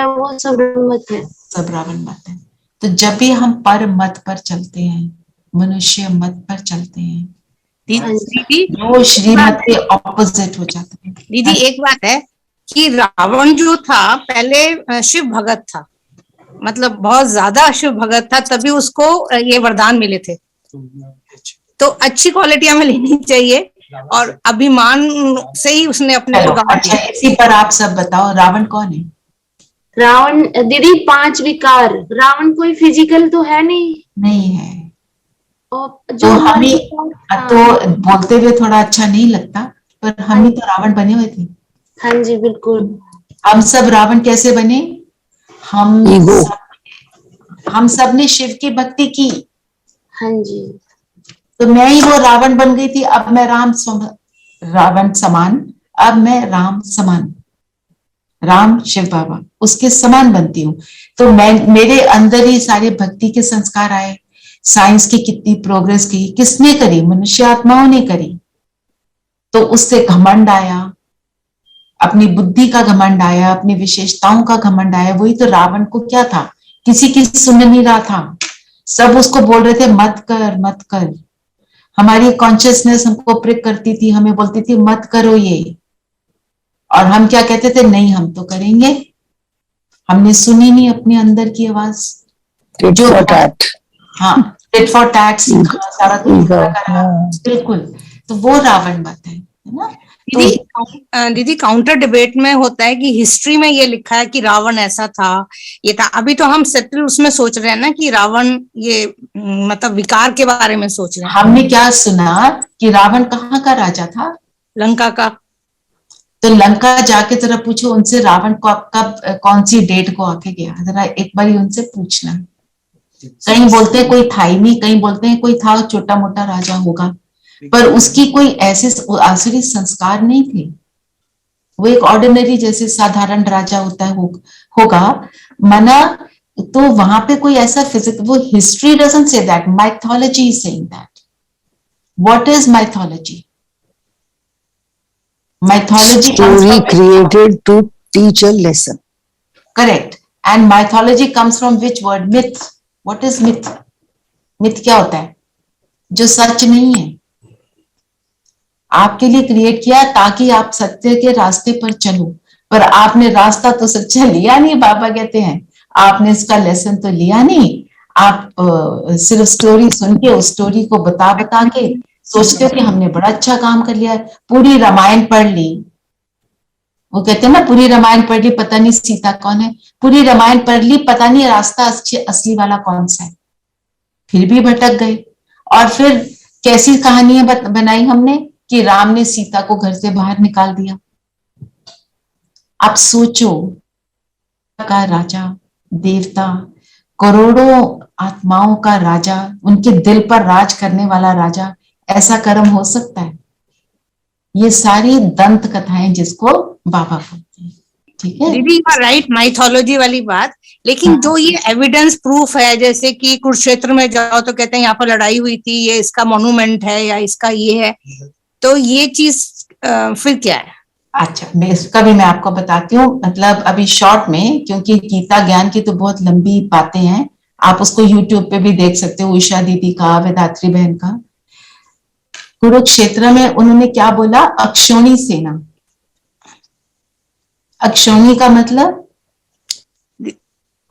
वो सब मत है, सब रावण मत है। तो जब भी हम पर मत पर चलते हैं, मनुष्य मत पर चलते हैं, दीदी वो श्रीमत के ऑपोजिट हो जाता है। दीदी एक बात है कि रावण जो था पहले शिव भगत था, मतलब बहुत ज्यादा शिव भगत था, तभी उसको ये वरदान मिले थे। तो अच्छी क्वालिटी हमें लेनी चाहिए, और अभिमान से ही उसने अपने को गवा दिया। इसी पर आप सब बताओ, रावण कौन है। रावण दीदी 5 विकार, रावण कोई फिजिकल तो है नहीं है। और जो हमें तो बोलते हुए थोड़ा अच्छा नहीं लगता, पर हम ही तो रावण बने हुए थे। हाँ जी बिल्कुल। हम सब रावण कैसे बने, हम सब ने शिव की भक्ति की। हाँ जी। तो मैं ही वो रावण बन गई थी, अब मैं रावण समान, अब मैं राम समान, राम शिव बाबा उसके समान बनती हूँ। तो मैं, मेरे अंदर ही सारे भक्ति के संस्कार आए। साइंस की कितनी प्रोग्रेस की, किसने करी, मनुष्य आत्माओं ने करी। तो उससे घमंड आया, अपनी बुद्धि का घमंड आया, अपनी विशेषताओं का घमंड आया। वही तो रावण को क्या था, किसी की सुन नहीं रहा था, सब उसको बोल रहे थे मत कर मत कर। हमारी कॉन्शियसनेस हमको प्रिक करती थी, हमें बोलती थी मत करो ये, और हम क्या कहते थे, नहीं हम तो करेंगे। हमने सुनी नहीं अपने अंदर की आवाज, जो हाँ टिट फॉर टैट सारा कुछ करा, बिल्कुल। तो वो रावण मत है ना। दीदी काउंटर डिबेट में होता है कि हिस्ट्री में ये लिखा है कि रावण ऐसा था, ये था। अभी तो हम सेटल उसमें सोच रहे हैं ना कि रावण ये मतलब विकार के बारे में सोच रहे हैं। हमने क्या सुना कि रावण कहाँ का राजा था, लंका का। तो लंका जाके जरा पूछो उनसे, रावण को कब कौन सी डेट को आके गया, जरा एक बार उनसे पूछना। कहीं बोलते हैं कोई था ही नहीं, कहीं बोलते हैं कोई था, छोटा मोटा राजा होगा, पर उसकी कोई ऐसे आसुरी संस्कार नहीं थे। वो एक ऑर्डिनरी जैसे साधारण राजा होता है होगा, मना तो वहां पे कोई ऐसा वो history doesn't say that, mythology is saying that. What is mythology? Mythology comes Story from created to teach a lesson. correct. And mythology comes from which word? Myth. What is myth? Myth क्या होता है? जो सच नहीं है. आपके लिए create किया ताकि आप सत्य के रास्ते पर चलो, पर आपने रास्ता तो सच्चा लिया नहीं. बाबा कहते हैं आपने इसका लेसन तो लिया नहीं. आप सिर्फ स्टोरी सुन के उस स्टोरी को बता बता के सोचते हो कि हमने बड़ा अच्छा काम कर लिया. पूरी रामायण पढ़ ली. वो कहते हैं ना पूरी रामायण पढ़ ली पता नहीं सीता कौन है. पूरी रामायण पढ़ ली पता नहीं रास्ता असली वाला कौन सा है. फिर भी भटक गए. और फिर कैसी कहानियां बनाई हमने कि राम ने सीता को घर से बाहर निकाल दिया. आप सोचो, का राजा, देवता, करोड़ों आत्माओं का राजा, उनके दिल पर राज करने वाला राजा, ऐसा कर्म हो सकता है? ये सारी दंत कथाएं जिसको बाबा बोलते हैं. ठीक है दीदी, राइट, माइथोलॉजी वाली बात. लेकिन जो ये एविडेंस प्रूफ है, जैसे कि कुरुक्षेत्र में जाओ तो कहते हैं यहाँ पर लड़ाई हुई थी, ये इसका मॉन्यूमेंट है या इसका ये है, तो ये चीज फिर क्या है? अच्छा, इसका भी मैं आपको बताती हूँ. मतलब अभी शॉर्ट में, क्योंकि गीता ज्ञान की तो बहुत लंबी बातें हैं, आप उसको यूट्यूब पे भी देख सकते हो. उषा दीदी का, वेदात्री बहन का. कुरुक्षेत्र में उन्होंने क्या बोला? अक्षौणी सेना. अक्षौणी का मतलब,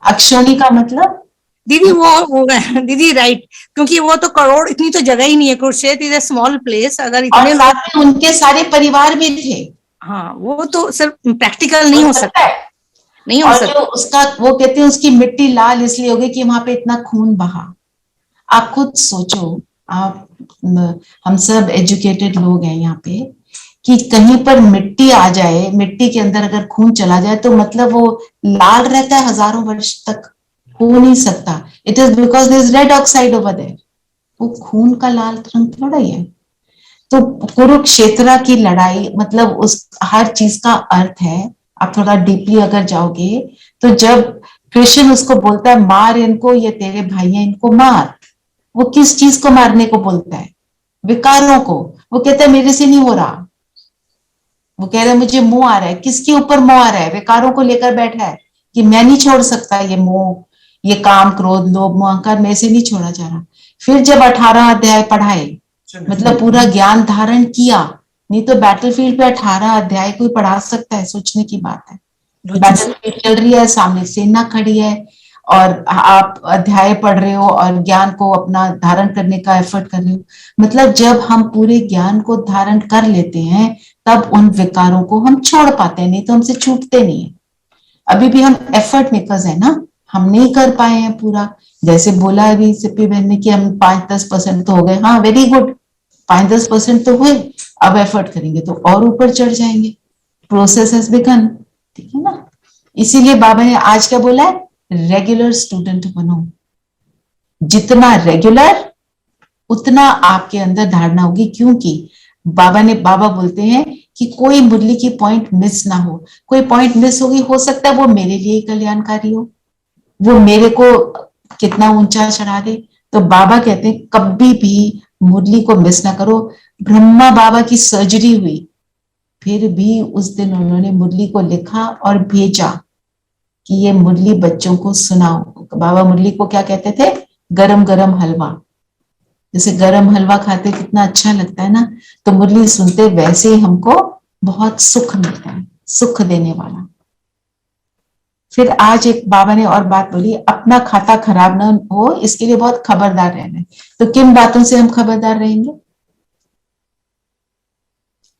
अक्षौणी का मतलब दीदी वो दीदी राइट, क्योंकि वो तो करोड़, इतनी तो जगह ही नहीं है. Kurukshetra is a small place. अगर इतने लोग, उनके सारे परिवार भी थे. हाँ, वो तो सिर्फ प्रैक्टिकल नहीं हो सकता है, नहीं हो सकता. जो उसका, वो कहते हैं उसकी मिट्टी लाल इसलिए हो गई कि वहां पे इतना खून बहा. आप खुद सोचो, आप, हम सब एजुकेटेड लोग हैं यहाँ पे, कि कहीं पर मिट्टी आ जाए, मिट्टी के अंदर अगर खून चला जाए तो मतलब वो लाल रहता है हजारों वर्ष तक? हो नहीं सकता. It is because there is red oxide over there. वो खून का लाल रंग थोड़ा ही है. तो कुरुक्षेत्र की लड़ाई मतलब उस हर चीज का अर्थ है. आप थोड़ा डीपली अगर जाओगे तो जब कृष्ण उसको बोलता है मार इनको, ये तेरे भाई हैं इनको मार, वो किस चीज को मारने को बोलता है? विकारों को. वो कहता है मेरे से नहीं हो रहा. वो कह रहा है मुझे मोह आ रहा है. किसके ऊपर मोह आ रहा है? विकारों को लेकर बैठा है कि मैं नहीं छोड़ सकता ये मोह, ये काम, क्रोध, लोभ, मोह, अहंकार मेरे से नहीं छोड़ा जा रहा. फिर जब 18 अध्याय पढ़ाए, मतलब पूरा ज्ञान धारण किया, नहीं तो बैटलफील्ड पे 18 अध्याय कोई पढ़ा सकता है? सोचने की बात है. बैटलफील्ड चल रही है, सामने सेना खड़ी है और आप अध्याय पढ़ रहे हो और ज्ञान को अपना धारण करने का एफर्ट कर रहे हो. मतलब जब हम पूरे ज्ञान को धारण कर लेते हैं तब उन विकारों को हम छोड़ पाते हैं, नहीं तो हमसे छूटते नहीं है. अभी भी हम एफर्ट मेकर्स है ना, हम नहीं कर पाए हैं पूरा. जैसे बोला अभी सिप्पी बहन ने कि हम 5-10% तो हो गए. हाँ, वेरी गुड, 5-10% तो हुए. अब एफर्ट करेंगे तो और ऊपर चढ़ जाएंगे. Process has begin. ठीक है ना. इसीलिए बाबा ने आज क्या बोला है? रेगुलर स्टूडेंट बनो. जितना रेगुलर उतना आपके अंदर धारणा होगी. क्योंकि बाबा बोलते हैं कि कोई मुरली की पॉइंट मिस ना हो. कोई पॉइंट मिस होगी, हो सकता है वो मेरे लिए ही कल्याणकारी हो, वो मेरे को कितना ऊंचा चढ़ा दे. तो बाबा कहते हैं कभी भी मुरली को मिस ना करो. ब्रह्मा बाबा की सर्जरी हुई, फिर भी उस दिन उन्होंने मुरली को लिखा और भेजा कि ये मुरली बच्चों को सुनाओ. बाबा मुरली को क्या कहते थे? गरम गरम हलवा. जैसे गरम हलवा खाते कितना अच्छा लगता है ना, तो मुरली सुनते वैसे ही हमको बहुत सुख मिलता है, सुख देने वाला. फिर आज एक बाबा ने और बात बोली, अपना खाता खराब ना हो इसके लिए बहुत खबरदार रहना है. तो किन बातों से हम खबरदार रहेंगे?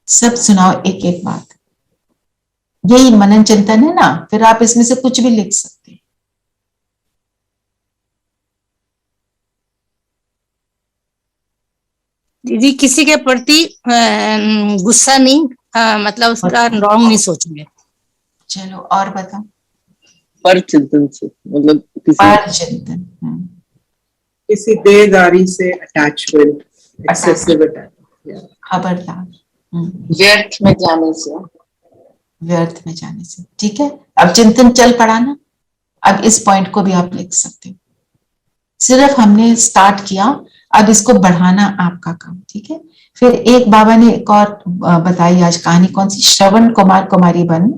सब सुनाओ एक एक बात. यही मनन चिंतन है ना. फिर आप इसमें से कुछ भी लिख सकते हैं. दीदी, किसी के प्रति गुस्सा नहीं, मतलब उसका रॉन्ग नहीं सोचेंगे. चलो और बताओ. पर चिंतन से मतलब पर चिंतन, किसी देहदारी से अटैचमेंट, एक्सेसिव अटैचमेंट. खबरदार. व्यर्थ में जाने से. व्यर्थ में जाने से. ठीक है. अब चिंतन चल पड़ा ना. अब इस पॉइंट को भी आप लिख सकते हो। सिर्फ हमने स्टार्ट किया, अब इसको बढ़ाना आपका काम, ठीक है। फिर एक बाबा ने एक और बताई आज कहानी, कौन सी, श्रवण कुमार कुमारी बन,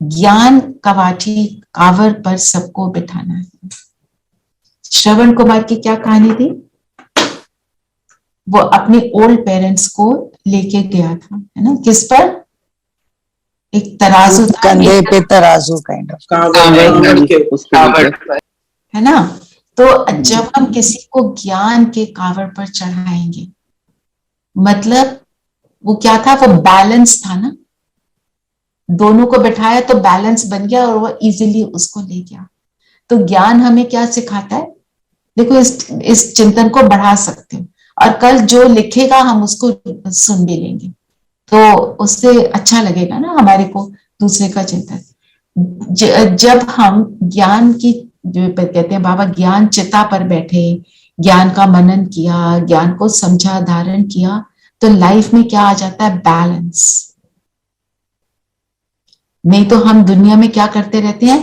ज्ञान कवाटी कावर पर सबको बिठाना है। श्रवण कुमार की क्या कहानी थी, वो अपने ओल्ड पेरेंट्स को लेके गया था, है ना, किस पर, एक तराजू था, कंधे पे तराजू काइंड ऑफ, है ना। तो जब हम किसी को ज्ञान के कावड़ पर चढ़ाएंगे, मतलब वो क्या था, वो बैलेंस था ना, दोनों को बैठाया तो बैलेंस बन गया और वो इजीली उसको ले गया। तो ज्ञान हमें क्या सिखाता है, देखो इस चिंतन को बढ़ा सकते हो, और कल जो लिखेगा हम उसको सुन भी लेंगे, तो उससे अच्छा लगेगा ना हमारे को दूसरे का चिंतन। जब हम ज्ञान की, जो कहते हैं बाबा, ज्ञान चिता पर बैठे, ज्ञान का मनन किया, ज्ञान को समझा, धारण किया, तो लाइफ में क्या आ जाता है, बैलेंस। नहीं तो हम दुनिया में क्या करते रहते हैं,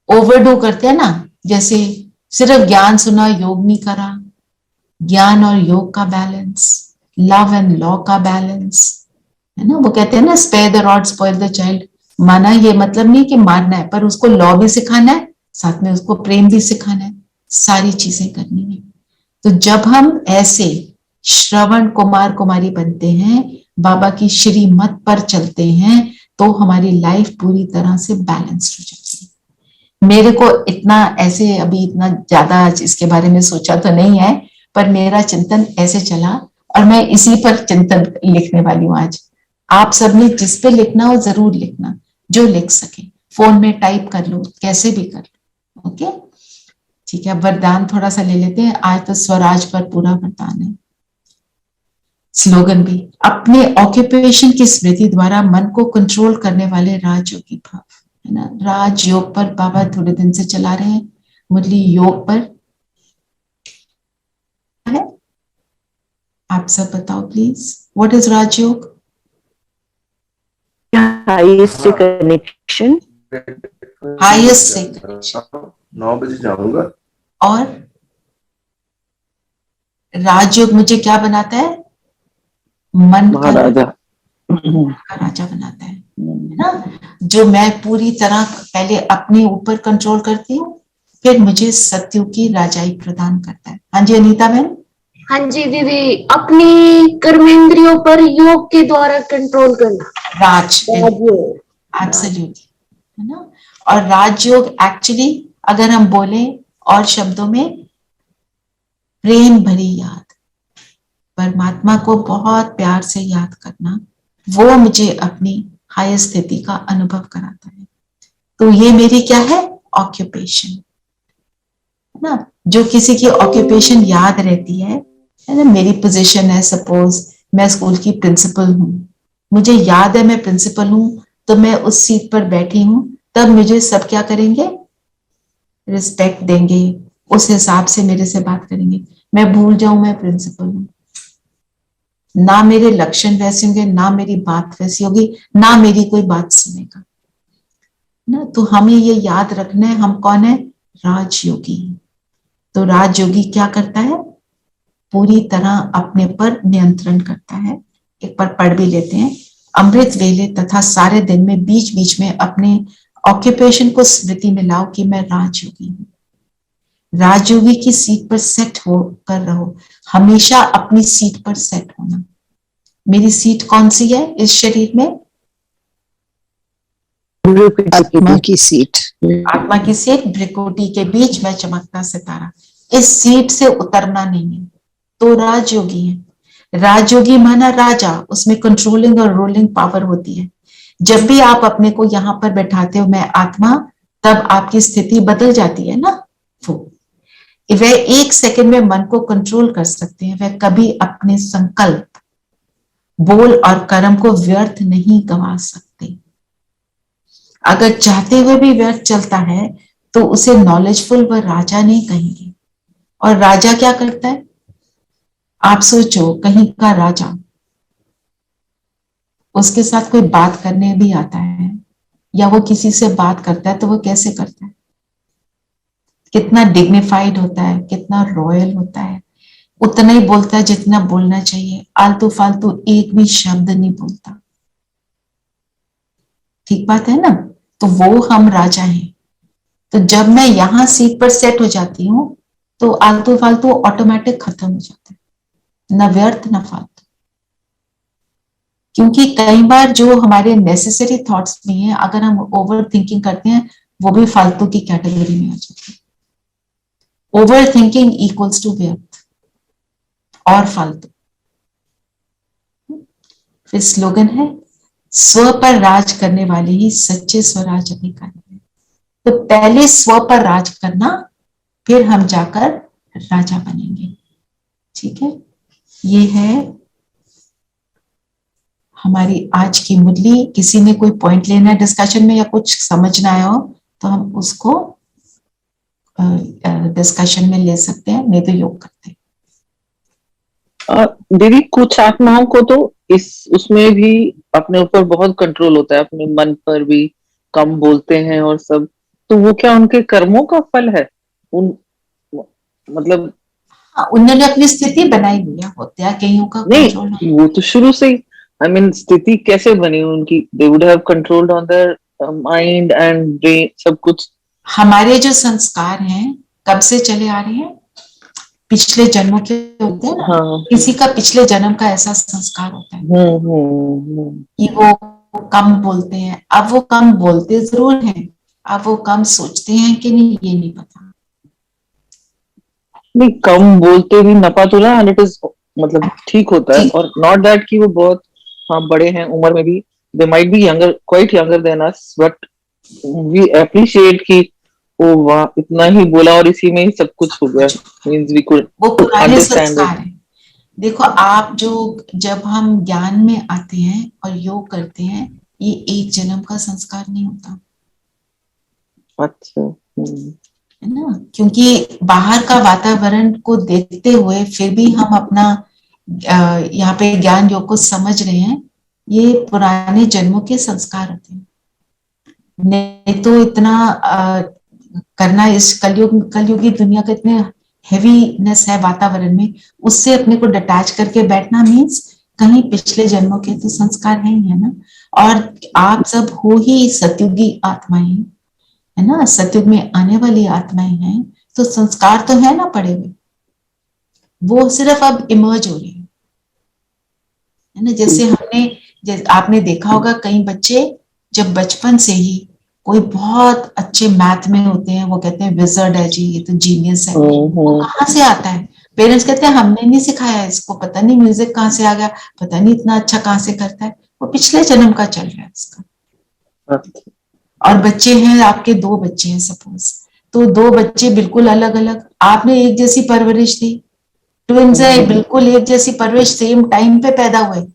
ओवरडू करते हैं ना, जैसे सिर्फ ज्ञान सुना, योग नहीं करा, ज्ञान और योग का बैलेंस, लव एंड लॉ का बैलेंस, है ना। वो कहते हैं ना, spare the rod spoil the child, माना ये मतलब नहीं कि मारना है, पर उसको लॉ भी सिखाना है, साथ में उसको प्रेम भी सिखाना है, सारी चीजें करनी है। तो जब हम ऐसे श्रवण कुमार कुमारी बनते हैं, बाबा की श्रीमत पर चलते हैं, तो हमारी लाइफ पूरी तरह से बैलेंस्ड हो जाती है। मेरे को इतना ऐसे अभी इतना ज्यादा इसके बारे में सोचा तो नहीं है, पर मेरा चिंतन ऐसे चला और मैं इसी पर चिंतन लिखने वाली हूँ आज। आप सबने जिस पे लिखना हो जरूर लिखना, जो लिख सके, फोन में टाइप कर लो, कैसे भी कर लो, ओके, ठीक है। वरदान थोड़ा सा ले लेते हैं, आज तो स्वराज पर पूरा वरदान है। स्लोगन भी, अपने ऑक्यूपेशन की स्मृति द्वारा मन को कंट्रोल करने वाले राजयोगी भाव, है ना। राजयोग पर बाबा थोड़े दिन से चला रहे हैं, मुरली योग पर है। आप सब बताओ please, what is Rajyoga? Highest से कनेक्शन, हाईएस्ट से कनेक्शन, 9 बजे जाऊंगा। और राजयोग मुझे क्या बनाता है, मन का राजा बनाता है ना। जो मैं पूरी तरह पहले अपने ऊपर कंट्रोल करती हूँ, फिर मुझे सत्युग की राजाई प्रदान करता है। हाँ जी अनीता बहन। हाँ जी दीदी, अपनी कर्मेंद्रियों पर योग के द्वारा कंट्रोल करना, राजयोग, एब्सोल्युटली, है ना। और राजयोग एक्चुअली अगर हम बोले और शब्दों में, प्रेम भरी याद, परमात्मा को बहुत प्यार से याद करना, वो मुझे अपनी हायर स्थिति का अनुभव कराता है। तो ये मेरी क्या है, ऑक्यूपेशन, है ना। जो किसी की ऑक्यूपेशन याद रहती है ना, मेरी पोजीशन है, सपोज मैं स्कूल की प्रिंसिपल हूँ, मुझे याद है मैं प्रिंसिपल हूँ, तो मैं उस सीट पर बैठी हूँ, तब मुझे सब क्या करेंगे, रिस्पेक्ट देंगे, उस हिसाब से मेरे से बात करेंगे। मैं भूल जाऊं मैं प्रिंसिपल हूँ, ना मेरे लक्षण वैसे होंगे, ना मेरी बात वैसी होगी, ना मेरी कोई बात सुनेगा ना। तो हमें ये याद रखना है, हम कौन है, राजयोगी। तो राजयोगी क्या करता है, पूरी तरह अपने पर नियंत्रण करता है। एक बार पढ़ भी लेते हैं, अमृत वेले तथा सारे दिन में बीच बीच में अपने ऑक्यूपेशन को स्मृति में लाओ कि मैं राजयोगी हूँ। राजयोगी की सीट पर सेट हो कर रहो, हमेशा अपनी सीट पर सेट होना। मेरी सीट कौन सी है इस शरीर में, आत्मा की सीट, आत्मा की सीट, भ्रिकुटी के बीच में चमकता सितारा, इस सीट से उतरना नहीं है, तो राजयोगी है। राजयोगी माना राजा, उसमें कंट्रोलिंग और रूलिंग पावर होती है। जब भी आप अपने को यहां पर बैठाते हो, मैं आत्मा, तब आपकी स्थिति बदल जाती है ना। वो वह 1 सेकंड में मन को कंट्रोल कर सकते हैं, वह कभी अपने संकल्प, बोल और कर्म को व्यर्थ नहीं गवा सकते। अगर चाहते हुए भी व्यर्थ चलता है तो उसे नॉलेजफुल व राजा नहीं कहेंगे। और राजा क्या करता है, आप सोचो, कहीं का राजा, उसके साथ कोई बात करने भी आता है, या वो किसी से बात करता है तो वो कैसे करता है, कितना डिग्निफाइड होता है, कितना रॉयल होता है, उतना ही बोलता है जितना बोलना चाहिए, आलतू फालतू एक भी शब्द नहीं बोलता। ठीक बात है ना? तो वो हम राजा हैं। तो जब मैं यहां सीट पर सेट हो जाती हूँ तो आलतू फालतू ऑटोमेटिक खत्म हो जाता है, न व्यर्थ न फालतू। क्योंकि कई बार जो हमारे नेसेसरी थॉट्स भी हैं, अगर हम ओवर थिंकिंग करते हैं, वो भी फालतू की कैटेगरी में आ जाते हैं। ओवर थिंकिंग इक्वल्स टू व्यर्थ और फालतू। फिर स्लोगन है, स्व पर राज करने वाले ही सच्चे स्वराज अधिकारी हैं। तो पहले स्व पर राज करना, फिर हम जाकर राजा बनेंगे। ठीक है, ये है हमारी आज की मुरली। किसी ने कोई पॉइंट लेना है डिस्कशन में या कुछ समझना आया हो तो हम उसको डिस्कशन में ले सकते हैं, नहीं तो योग करते हैं। दीदी कुछ आत्माओं को तो उसमें भी अपने ऊपर बहुत कंट्रोल होता है, अपने मन पर भी कम बोलते हैं और सब, तो वो क्या उनके कर्मों का फल है? मतलब उन्होंने अपनी स्थिति बनाई हुई है, होता है कईयों का कंट्रोल। नहीं, वो तो शुरू से ही, आई मीन स्थिति कैसे बनी उनकी? They would have controlled on their mind and brain, सब कुछ। हमारे जो संस्कार हैं कब से चले आ रहे हैं? पिछले जन्मों के होते हैं ना। हाँ। किसी का पिछले जन्म का ऐसा संस्कार होता है कि वो कम बोलते हैं। अब वो कम बोलते जरूर हैं, अब वो कम सोचते हैं कि नहीं, ये नहीं पता। नहीं, कम बोलते भी नपातुला एंड इट इज, मतलब ठीक होता है। और नॉट दैट कि वो बहुत बड़े हैं उम्र में भी, they might be younger, quite younger than us, but we appreciate कि ओ वाह, इतना ही बोला और इसी में ही सब कुछ हो गया। Means we could understand it. देखो आप जो, जब हम ज्ञान में आते हैं और योग करते हैं, ये एक जन्म का संस्कार नहीं होता। अच्छा। है ना? क्योंकि बाहर का वातावरण को देखते हुए फिर भी हम अपना यहाँ पे ज्ञान योग को समझ रहे हैं, ये पुराने जन्मों के संस्कार होते हैं। नहीं तो इतना करना, इस कलयुगी दुनिया का इतने हेवीनेस है वातावरण में, उससे अपने को डिटैच करके बैठना मीन्स कहीं पिछले जन्मों के तो संस्कार है ही, है ना। और आप सब हो ही सतयुगी आत्माएं, है ना, सतयुग में आने वाली आत्माएं हैं, तो संस्कार तो है ना पड़े हुए, वो सिर्फ अब इमर्ज हो रहे हैं, है ना। जैसे आपने देखा होगा कई बच्चे जब बचपन से ही कोई बहुत अच्छे मैथ में होते हैं, वो कहते हैं विजर्ड है जी, ये तो जीनियस है। वो कहाँ से आता है? पेरेंट्स कहते हैं हमने नहीं सिखाया इसको, पता नहीं म्यूजिक कहाँ से आ गया, पता नहीं इतना अच्छा कहाँ से करता है, वो पिछले जन्म का चल रहा है इसका। और बच्चे हैं आपके, 2 बच्चे हैं सपोज, तो 2 बच्चे बिल्कुल अलग अलग, आपने एक जैसी परवरिश दी, ट्विंस है, बिल्कुल एक जैसी परवरिश, सेम टाइम पे पैदा हुए,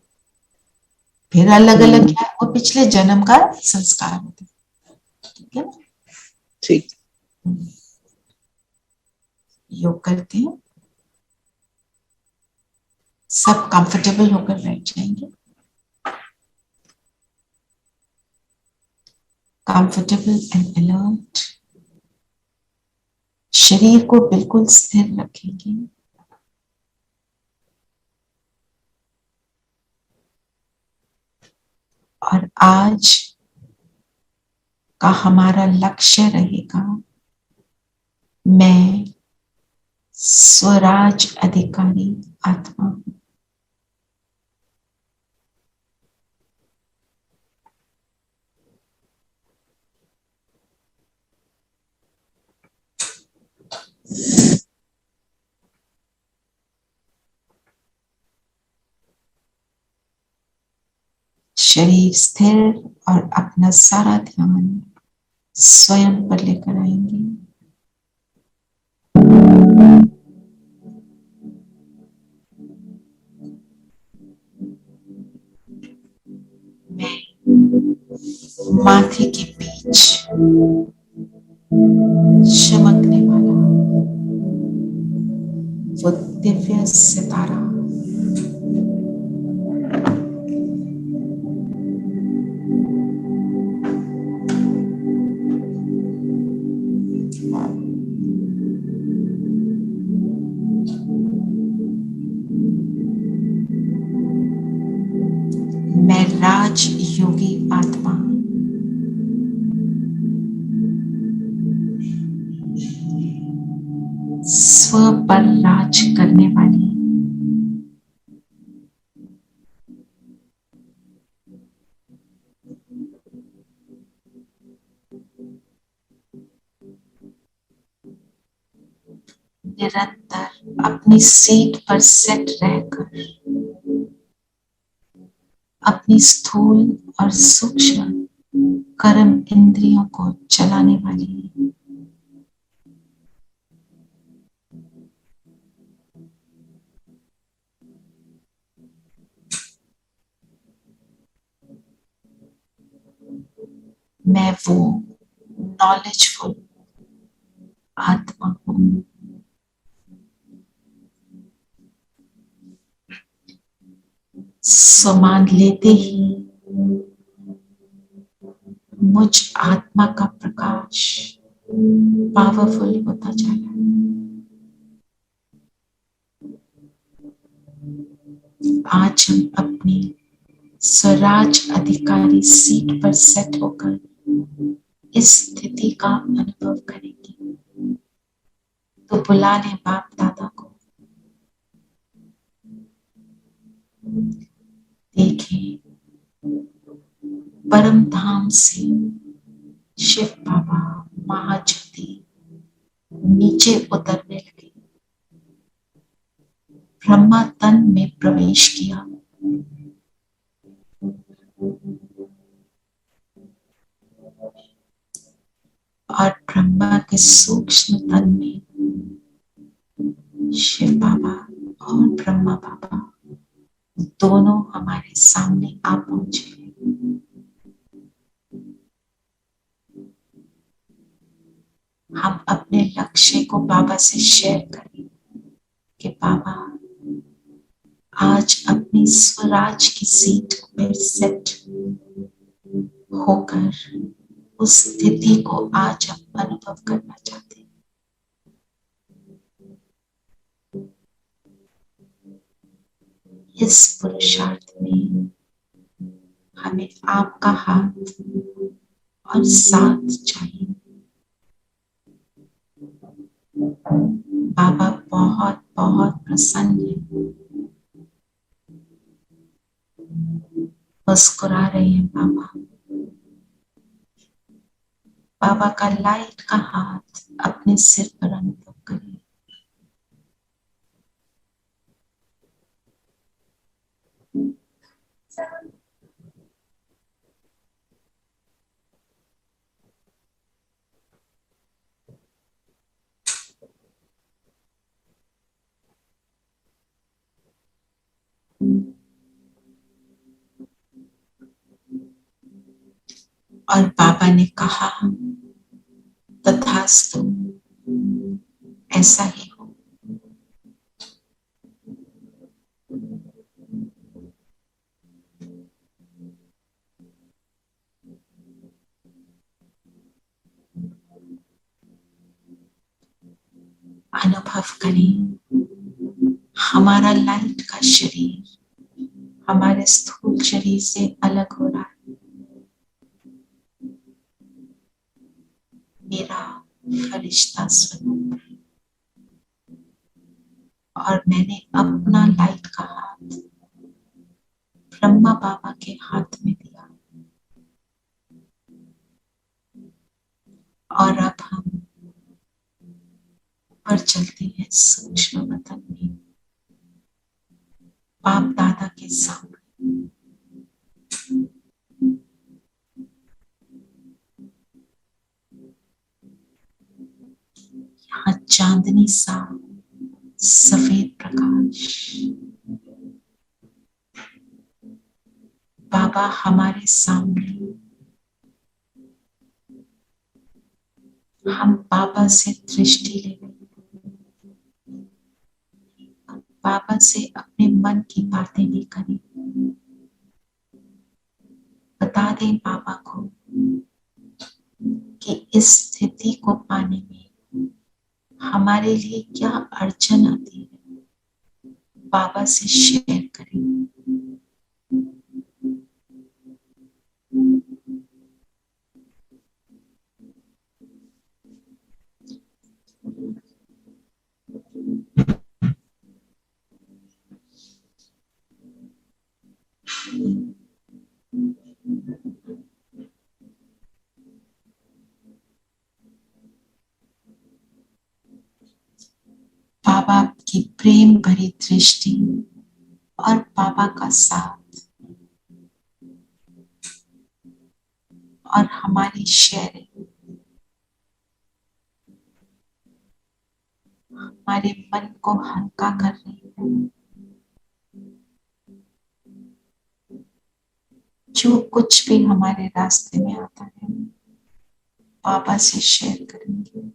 फिर अलग अलग क्या, वो पिछले जन्म का संस्कार होता है। ठीक है, ठीक। योग करते हैं, सब कंफर्टेबल होकर बैठ जाएंगे, कंफर्टेबल एंड अलर्ट। शरीर को बिल्कुल स्थिर रखेंगे, और आज का हमारा लक्ष्य रहेगा, मैं स्वराज अधिकारी आत्मा हूं। शरीर स्थिर और अपना सारा ध्यान स्वयं पर लेकर आएंगे। मैं माथे के बीच चमकने वाला वो दिव्य सितारा, राजयोगी आत्मा, स्व पर राज करने वाली निरंतर अपनी सीट पर सेट रहकर अपनी स्थूल और सूक्ष्म कर्म इंद्रियों को चलाने वाली मैं वो नॉलेजफुल आत्मा हूं। समान लेते ही मुझ आत्मा का प्रकाश पावरफुल होता जा रहा है। आज हम अपनी स्वराज अधिकारी सीट पर सेट होकर इस स्थिति का अनुभव करेंगे। तो बुला लें बाप दादा को, देखें परम धाम से शिव बाबा महाज्योति नीचे उतरने लगे, ब्रह्मा तन में प्रवेश किया। और ब्रह्मा के सूक्ष्म तन में शिव बाबा और ब्रह्मा बाबा दोनों हमारे सामने आ पहुंचे। हम अपने लक्ष्य को बाबा से शेयर करें कि बाबा आज अपनी स्वराज की सीट पर सेट होकर उस स्थिति को आज हम अनुभव करना चाहते हैं। इस पुरुषार्थ में हमें आपका हाथ और साथ चाहिए। बाबा बहुत बहुत प्रसन्न है, मुस्कुरा रहे हैं बाबा। बाबा का लाइट का हाथ अपने सिर पर अनुभव करिए। और बाबा ने कहा तथास्तु, ऐसा ही हो। अनुभव करें हमारा लाइट का शरीर हमारे स्थूल शरीर से अलग हो रहा है। मेरा फरिश्ता स्वरूप और मैंने अपना लाइट का हाथ ब्रह्मा बाबा के हाथ में दिया। और अब हम ऊपर चलते हैं सूक्ष्म वतन में, बाप दादा के सामने। यहाँ चांदनी सा सफेद प्रकाश, बाबा हमारे सामने। हम बाबा से दृष्टि ले लें, बाबा से अपने मन की बातें भी करें। बता दें बाबा को कि इस स्थिति को पाने में हमारे लिए क्या अड़चन आती है, बाबा से शेयर करें। बाबा की प्रेम भरी दृष्टि और बाबा का साथ और हमारी शेयरिंग हमारे मन को हल्का कर रही है। जो कुछ भी हमारे रास्ते में आता है बाबा से शेयर करेंगे।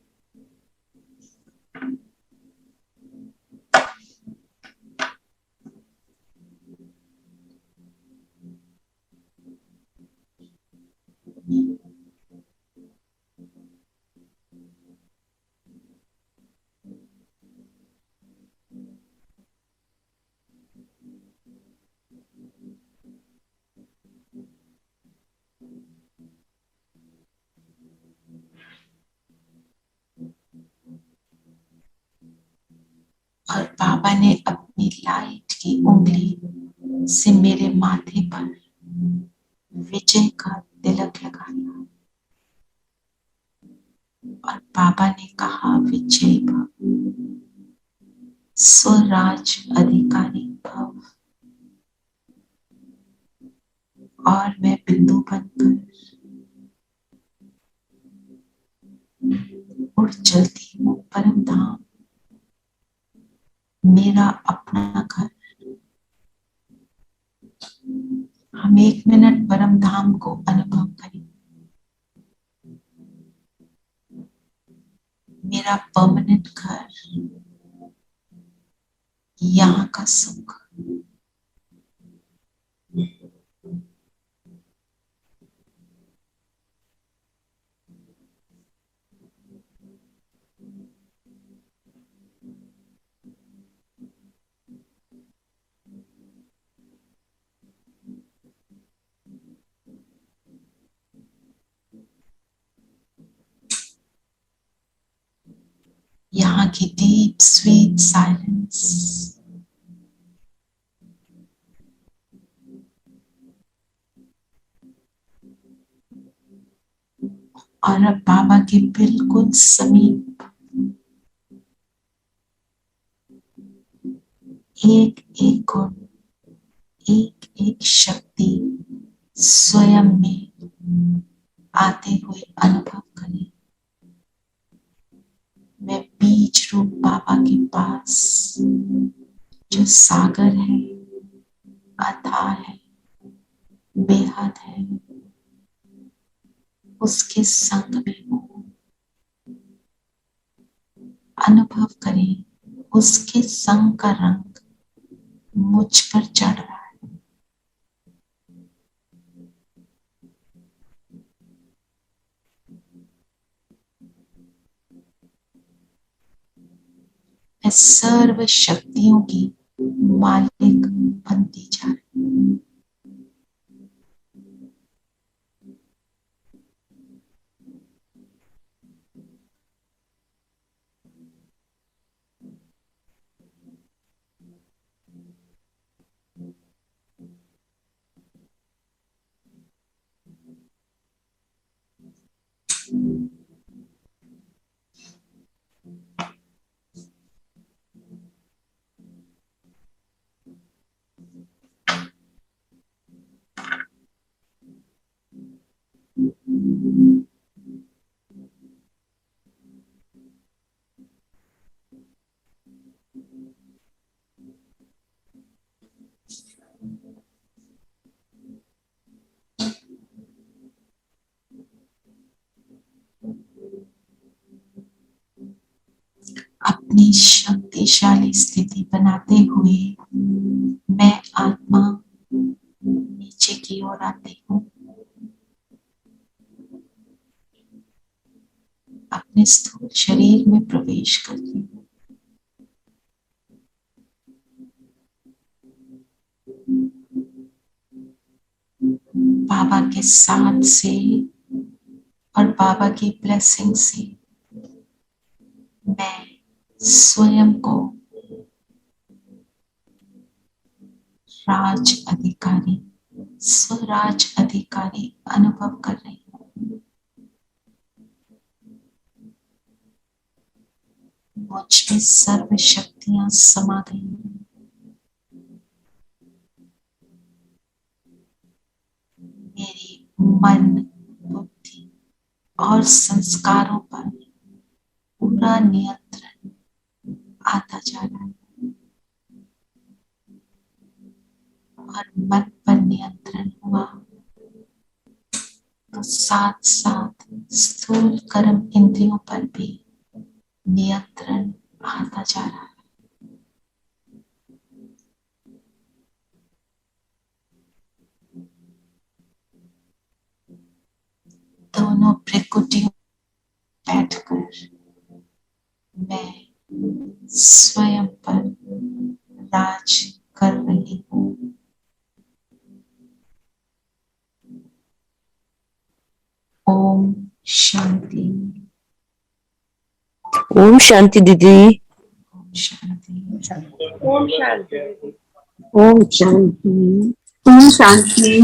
और बाबा ने अपनी लाइट की उंगली से मेरे माथे पर विजय का तिलक लगाया और बाबा ने कहा, विजय भव, स्वराज अधिकारी भव। और मैं बिंदु बनकर उड़ चलती हूँ परम धाम, मेरा अपना घर। हम 1 मिनट परम धाम को अनुभव करें। मेरा परमानेंट घर, यहाँ का सुख। यहाँ की डीप स्वीट साइलेंस और अब बाबा के बिल्कुल समीप एक एक गुण, एक एक शक्ति स्वयं में आते हुए अनुभव करें। मैं बीज रूप बाबा के पास, जो सागर है, अथाह है, बेहद है, उसके संग में हूँ। अनुभव करें उसके संग का रंग मुझ पर चढ़ रहा है। मैं सर्व शक्तियों की मालिक बनती जा रही हूँ। अपनी शक्तिशाली स्थिति बनाते हुए मैं आत्मा नीचे की ओर आती हूँ। अपने स्थूल शरीर में प्रवेश करती हूँ। बाबा के साथ से और बाबा की ब्लेसिंग से मैं स्वयं को राज अधिकारी, स्वराज अधिकारी अनुभव कर रही हूँ। मुझ में सर्व शक्तियां समा गई हैं। मेरी मन, बुद्धि और संस्कारों पर पूरा नियंत्रण आता जा रहा है और मन पर नियंत्रण हुआ तो साथ साथ स्थूल कर्म इंद्रियों पर भी नियंत्रण आता जा रहा है। दोनों भ्रिकुटियों बैठकर मैं स्वयं पर राज कर रही हूँ। ओम शांति। ओम शांति दीदी। ओम शांति। ओम शांति। ओम शांति। ओम शांति।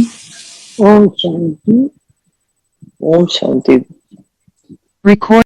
ओम शांति। ओम शांति। Record